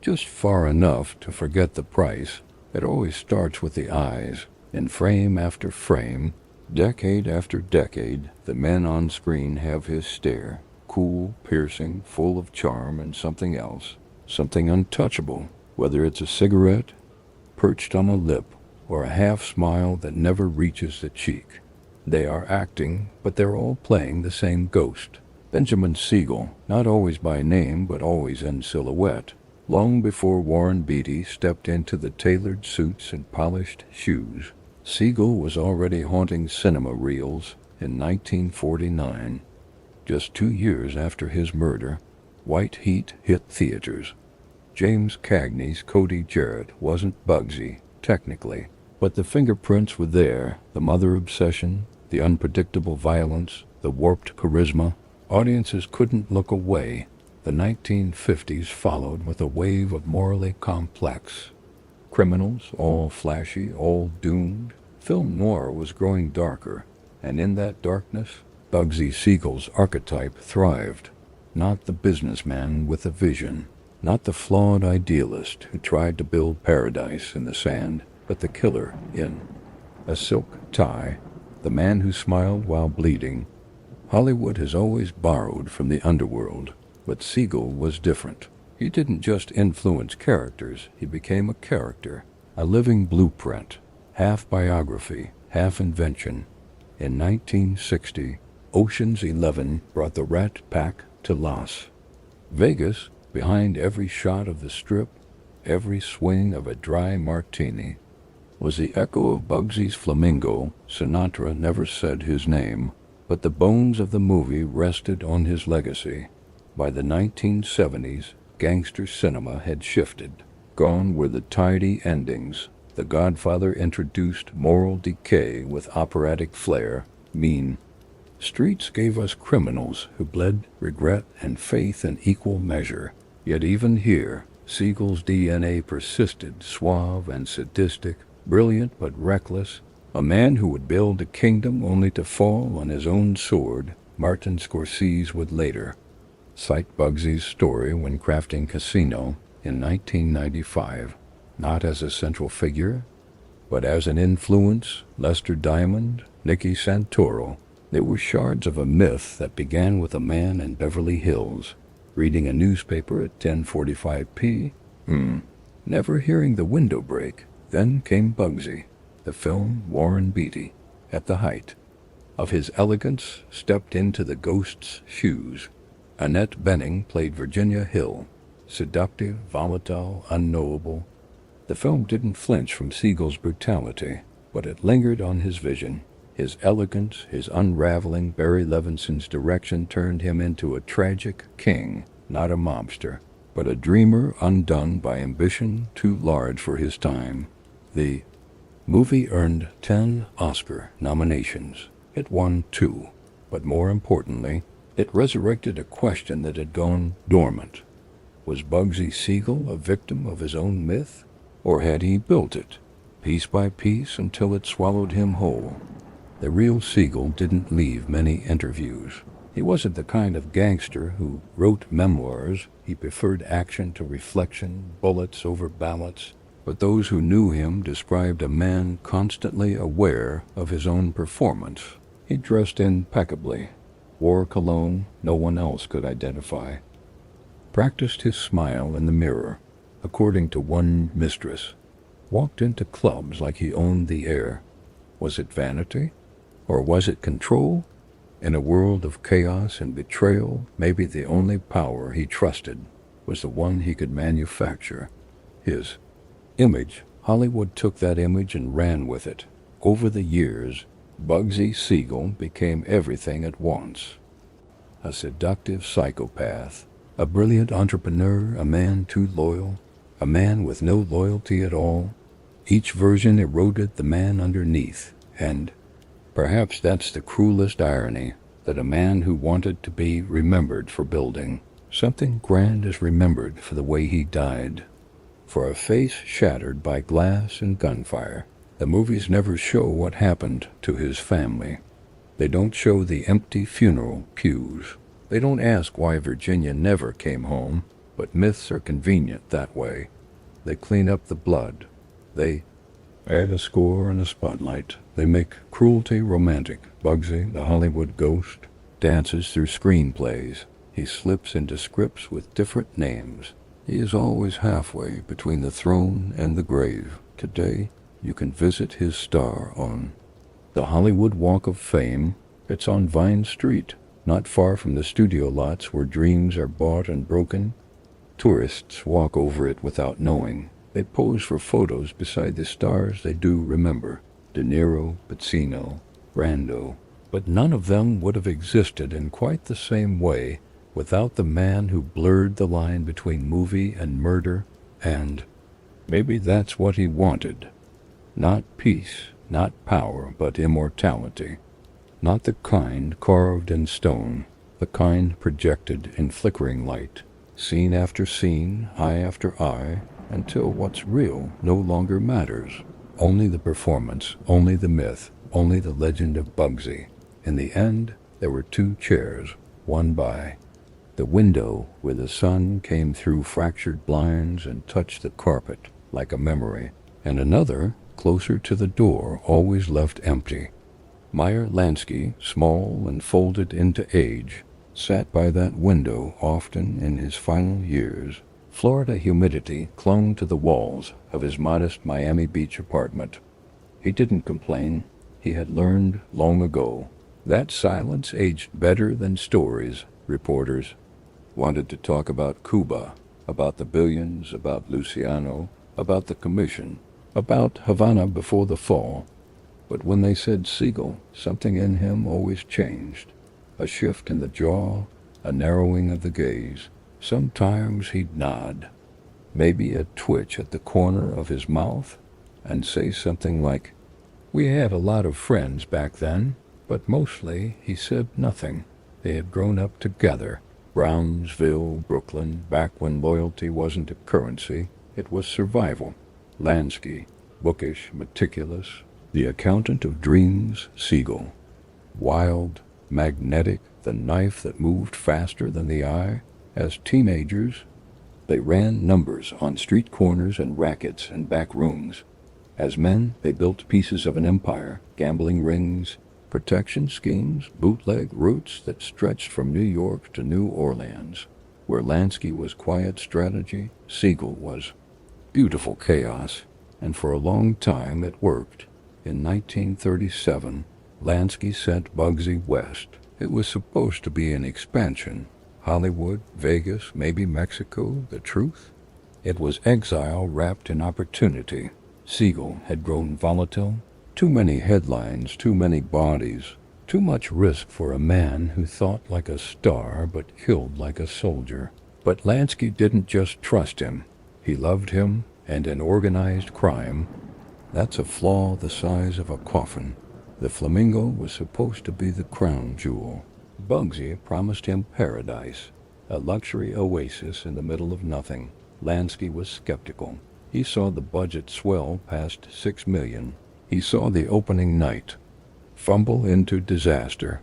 Just far enough to forget the price. It always starts with the eyes. In frame after frame, decade after decade, the men on screen have his stare, cool, piercing, full of charm and something else, something untouchable, whether it's a cigarette perched on a lip or a half smile that never reaches the cheek. They are acting, but they're all playing the same ghost. Benjamin Siegel, not always by name but always in silhouette. Long before Warren Beatty stepped into the tailored suits and polished shoes, Siegel was already haunting cinema reels. In 1949, just 2 years after his murder, White Heat hit theaters. James Cagney's Cody Jarrett wasn't Bugsy, technically, but the fingerprints were there, the mother obsession, the unpredictable violence, the warped charisma. Audiences couldn't look away. The 1950s followed with a wave of morally complex criminals, all flashy, all doomed. Film noir was growing darker, and in that darkness, Bugsy Siegel's archetype thrived. Not the businessman with a vision, not the flawed idealist who tried to build paradise in the sand, but the killer in a silk tie, the man who smiled while bleeding, Hollywood has always borrowed from the underworld, but Siegel was different. He didn't just influence characters, he became a character, a living blueprint, half biography, half invention. In 1960, Ocean's 11 brought the Rat Pack to Las Vegas. Behind every shot of the Strip, every swing of a dry martini, was the echo of Bugsy's flamingo. Sinatra never said his name, but the bones of the movie rested on his legacy. By the 1970s, gangster cinema had shifted. Gone were the tidy endings. The Godfather introduced moral decay with operatic flair. Mean Streets gave us criminals who bled regret and faith in equal measure. Yet even here, Siegel's DNA persisted, suave and sadistic, brilliant but reckless, a man who would build a kingdom only to fall on his own sword. Martin Scorsese would later cite Bugsy's story when crafting Casino in 1995, not as a central figure, but as an influence. Lester Diamond, Nicky Santoro, they were shards of a myth that began with a man in Beverly Hills, reading a newspaper at 10:45 p. Never hearing the window break. Then came Bugsy. The film Warren Beatty, at the height of his elegance, stepped into the ghost's shoes. Annette Bening played Virginia Hill, seductive, volatile, unknowable. The film didn't flinch from Siegel's brutality, but it lingered on his vision. His elegance, his unraveling. Barry Levinson's direction turned him into a tragic king, not a mobster, but a dreamer undone by ambition too large for his time. The movie earned 10 Oscar nominations. It won 2, but more importantly, it resurrected a question that had gone dormant. Was Bugsy Siegel a victim of his own myth, or had he built it, piece by piece, until it swallowed him whole? The real Siegel didn't leave many interviews. He wasn't the kind of gangster who wrote memoirs. He preferred action to reflection, bullets over ballots. But those who knew him described a man constantly aware of his own performance. He dressed impeccably, wore cologne no one else could identify, practiced his smile in the mirror, according to one mistress, walked into clubs like he owned the air. Was it vanity? Or was it control? In a world of chaos and betrayal, maybe the only power he trusted was the one he could manufacture, his image. Hollywood took that image and ran with it. Over the years, Bugsy Siegel became everything at once. A seductive psychopath, a brilliant entrepreneur, a man too loyal, a man with no loyalty at all. Each version eroded the man underneath, and perhaps that's the cruelest irony, that a man who wanted to be remembered for building something grand is remembered for the way he died, for a face shattered by glass and gunfire. The movies never show what happened to his family. They don't show the empty funeral pews. They don't ask why Virginia never came home, but myths are convenient that way. They clean up the blood. They add a score and a spotlight. They make cruelty romantic. Bugsy, the Hollywood ghost, dances through screenplays. He slips into scripts with different names. He is always halfway between the throne and the grave. Today, you can visit his star on the Hollywood Walk of Fame. It's on Vine Street, not far from the studio lots where dreams are bought and broken. Tourists walk over it without knowing. They pose for photos beside the stars they do remember. De Niro, Pacino, Brando. But none of them would have existed in quite the same way without the man who blurred the line between movie and murder. And maybe that's what he wanted. Not peace, not power, but immortality. Not the kind carved in stone, the kind projected in flickering light, scene after scene, eye after eye, until what's real no longer matters. Only the performance, only the myth, only the legend of Bugsy. In the end, there were 2 chairs, one by the window where the sun came through fractured blinds and touched the carpet like a memory, and another closer to the door, always left empty. Meyer Lansky, small and folded into age, sat by that window often in his final years. Florida humidity clung to the walls of his modest Miami Beach apartment. He didn't complain. He had learned long ago that silence aged better than stories. Reporters wanted to talk about Cuba, about the billions, about Luciano, about the commission, about Havana before the fall. But when they said Siegel, something in him always changed. A shift in the jaw, a narrowing of the gaze. Sometimes he'd nod, maybe a twitch at the corner of his mouth, and say something like, "We had a lot of friends back then," but mostly he said nothing. They had grown up together. Brownsville, Brooklyn, back when loyalty wasn't a currency, it was survival. Lansky, bookish, meticulous, the accountant of dreams, Siegel. Wild, magnetic, the knife that moved faster than the eye. As teenagers, they ran numbers on street corners and rackets and back rooms. As men, they built pieces of an empire, gambling rings, protection schemes, bootleg routes that stretched from New York to New Orleans. Where Lansky was quiet strategy, Siegel was beautiful chaos, and for a long time it worked. In 1937, Lansky sent Bugsy west. It was supposed to be an expansion. Hollywood, Vegas, maybe Mexico, the truth? It was exile wrapped in opportunity. Siegel had grown volatile. Too many headlines, too many bodies, too much risk for a man who thought like a star but killed like a soldier. But Lansky didn't just trust him. He loved him, and in organized crime, that's a flaw the size of a coffin. The Flamingo was supposed to be the crown jewel. Bugsy promised him paradise, a luxury oasis in the middle of nothing. Lansky was skeptical. He saw the budget swell past $6 million. He saw the opening night fumble into disaster.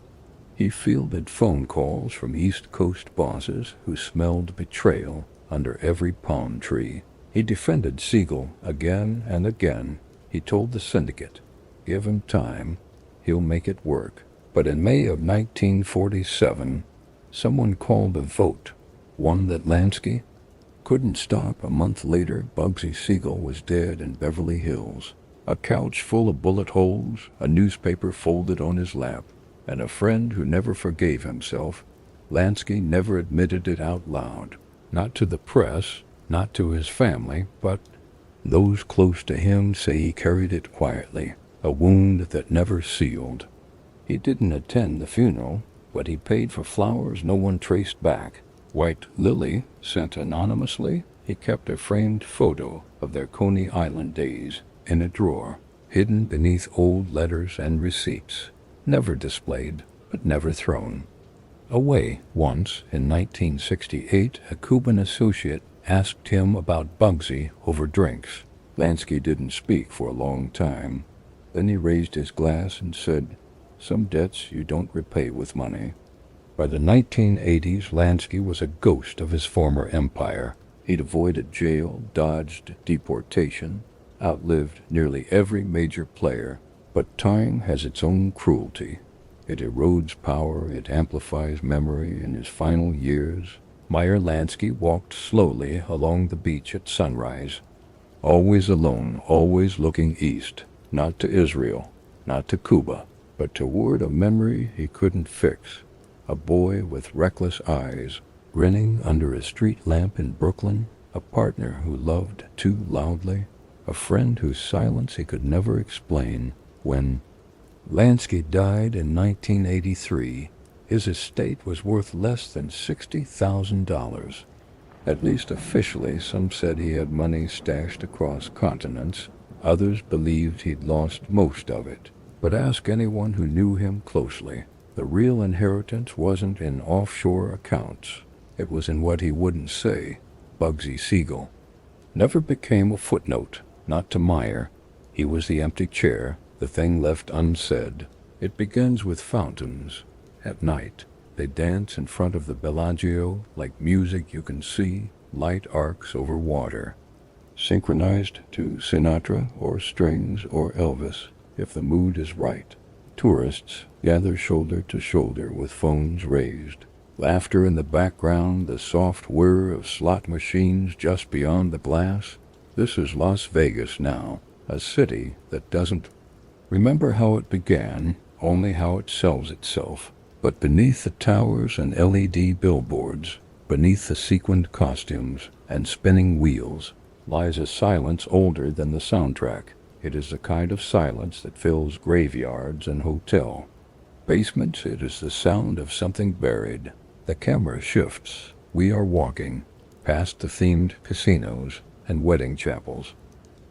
He fielded phone calls from East Coast bosses who smelled betrayal under every palm tree. He defended Siegel again and again. He told the syndicate, "Give him time, he'll make it work." But in May of 1947, someone called a vote, one that Lansky couldn't stop. A month later, Bugsy Siegel was dead in Beverly Hills. A couch full of bullet holes, a newspaper folded on his lap, and a friend who never forgave himself. Lansky never admitted it out loud. Not to the press, not to his family, but those close to him say he carried it quietly, a wound that never sealed. He didn't attend the funeral, but he paid for flowers no one traced back. White lily, sent anonymously. He kept a framed photo of their Coney Island days in a drawer, hidden beneath old letters and receipts, never displayed, but never thrown away. Once, in 1968, a Cuban associate asked him about Bugsy over drinks. Lansky didn't speak for a long time. Then he raised his glass and said, "Some debts you don't repay with money." By the 1980s, Lansky was a ghost of his former empire. He'd avoided jail, dodged deportation, outlived nearly every major player. But time has its own cruelty. It erodes power, it amplifies memory. In his final years, Meyer Lansky walked slowly along the beach at sunrise, always alone, always looking east, not to Israel, not to Cuba, but toward a memory he couldn't fix. A boy with reckless eyes, grinning under a street lamp in Brooklyn, a partner who loved too loudly, a friend whose silence he could never explain. When Lansky died in 1983, his estate was worth less than $60,000. At least officially. Some said he had money stashed across continents. Others believed he'd lost most of it. But ask anyone who knew him closely. The real inheritance wasn't in offshore accounts. It was in what he wouldn't say. Bugsy Siegel never became a footnote, not to Meyer. He was the empty chair, the thing left unsaid. It begins with fountains. At night, they dance in front of the Bellagio like music you can see, light arcs over water, synchronized to Sinatra or strings or Elvis if the mood is right. Tourists gather shoulder to shoulder with phones raised. Laughter in the background, the soft whir of slot machines just beyond the glass. This is Las Vegas now, a city that doesn't remember how it began, only how it sells itself. But beneath the towers and LED billboards, beneath the sequined costumes and spinning wheels, lies a silence older than the soundtrack. It is the kind of silence that fills graveyards and hotel basements. It is the sound of something buried. The camera shifts. We are walking past the themed casinos and wedding chapels,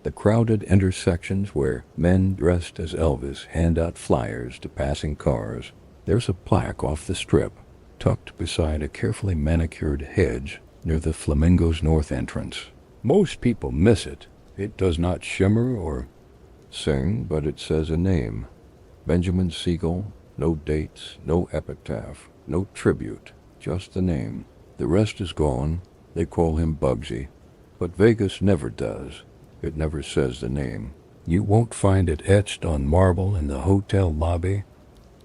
the crowded intersections where men dressed as Elvis hand out flyers to passing cars. There's a plaque off the strip, tucked beside a carefully manicured hedge near the Flamingo's north entrance. Most people miss it. It does not shimmer or sing, but it says a name. Benjamin Siegel. No dates, no epitaph, no tribute, just the name. The rest is gone. They call him Bugsy. But Vegas never does. It never says the name. You won't find it etched on marble in the hotel lobby.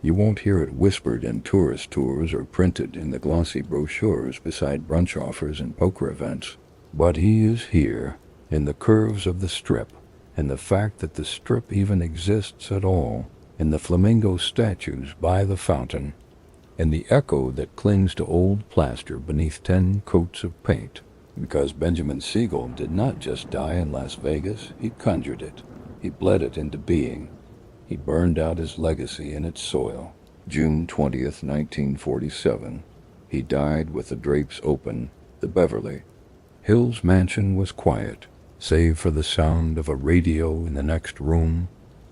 You won't hear it whispered in tourist tours or printed in the glossy brochures beside brunch offers and poker events. But he is here, in the curves of the Strip, and the fact that the Strip even exists at all, in the flamingo statues by the fountain, and the echo that clings to old plaster beneath 10 coats of paint. Because Benjamin Siegel did not just die in Las Vegas, he conjured it. He bled it into being. He burned out his legacy in its soil. June 20th, 1947. He died with the drapes open. The Beverly Hills mansion was quiet, save for the sound of a radio in the next room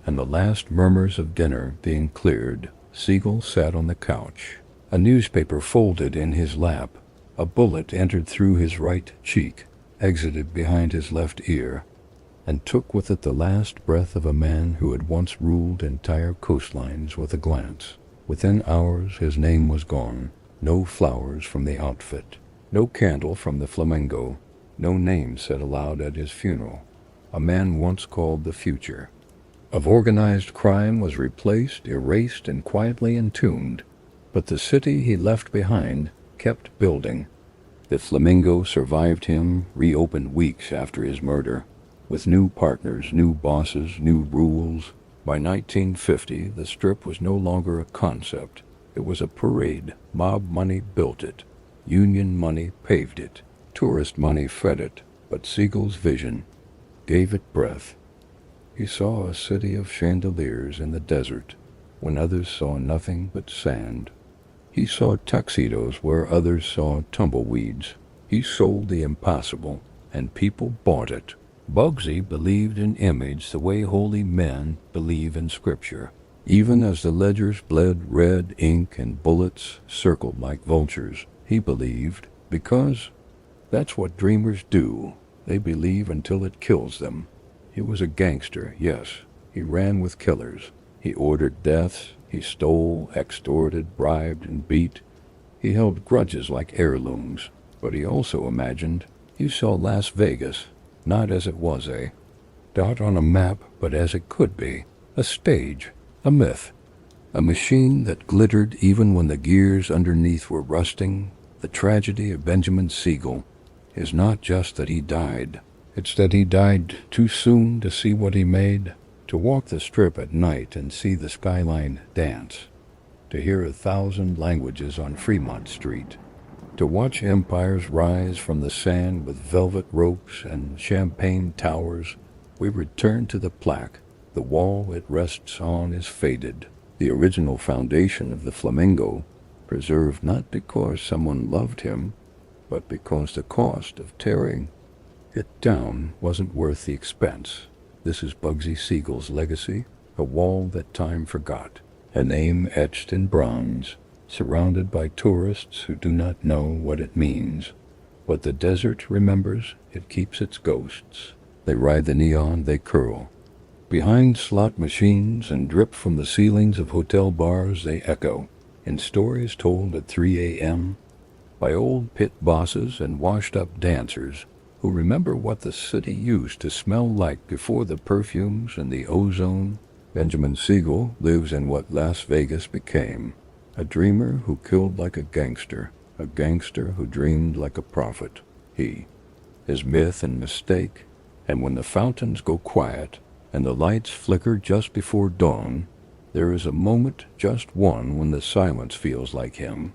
and the last murmurs of dinner being cleared. Siegel sat on the couch, a newspaper folded in his lap. A bullet entered through his right cheek, exited behind his left ear, and took with it the last breath of a man who had once ruled entire coastlines with a glance. Within hours his name was gone. No flowers from the outfit, no candle from the Flamingo, no name said aloud at his funeral. A man once called the future of organized crime was replaced, erased, and quietly entombed. But the city he left behind kept building. The Flamingo survived him, reopened weeks after his murder, with new partners, new bosses, new rules. By 1950, the Strip was no longer a concept. It was a parade. Mob money built it. Union money paved it. Tourist money fed it. But Siegel's vision gave it breath. He saw a city of chandeliers in the desert when others saw nothing but sand. He saw tuxedos where others saw tumbleweeds. He sold the impossible, and people bought it. Bugsy believed in image the way holy men believe in scripture. Even as the ledgers bled red ink and bullets circled like vultures, he believed, because that's what dreamers do. They believe until it kills them. He was a gangster, yes. He ran with killers. He ordered deaths. He stole, extorted, bribed, and beat. He held grudges like heirlooms. But he also imagined. He saw Las Vegas, not as it was a dot on a map, but as it could be. A stage, a myth, a machine that glittered even when the gears underneath were rusting. The tragedy of Benjamin Siegel is not just that he died. It's that he died too soon to see what he made, to walk the Strip at night and see the skyline dance, to hear 1,000 languages on Fremont Street, to watch empires rise from the sand with velvet ropes and champagne towers. We return to the plaque. The wall it rests on is faded. The original foundation of the Flamingo, preserved not because someone loved him, but because the cost of tearing it down wasn't worth the expense. This is Bugsy Siegel's legacy, a wall that time forgot, a name etched in bronze, surrounded by tourists who do not know what it means. What the desert remembers, it keeps its ghosts. They ride the neon, they curl. Behind slot machines and drip from the ceilings of hotel bars, they echo, in stories told at 3 a.m. by old pit bosses and washed-up dancers who remember what the city used to smell like before the perfumes and the ozone Benjamin Siegel lives in what Las Vegas became, a dreamer who killed like a gangster who dreamed like a prophet. He, his myth and mistake, and when the fountains go quiet and the lights flicker just before dawn, there is a moment, just one, when the silence feels like him.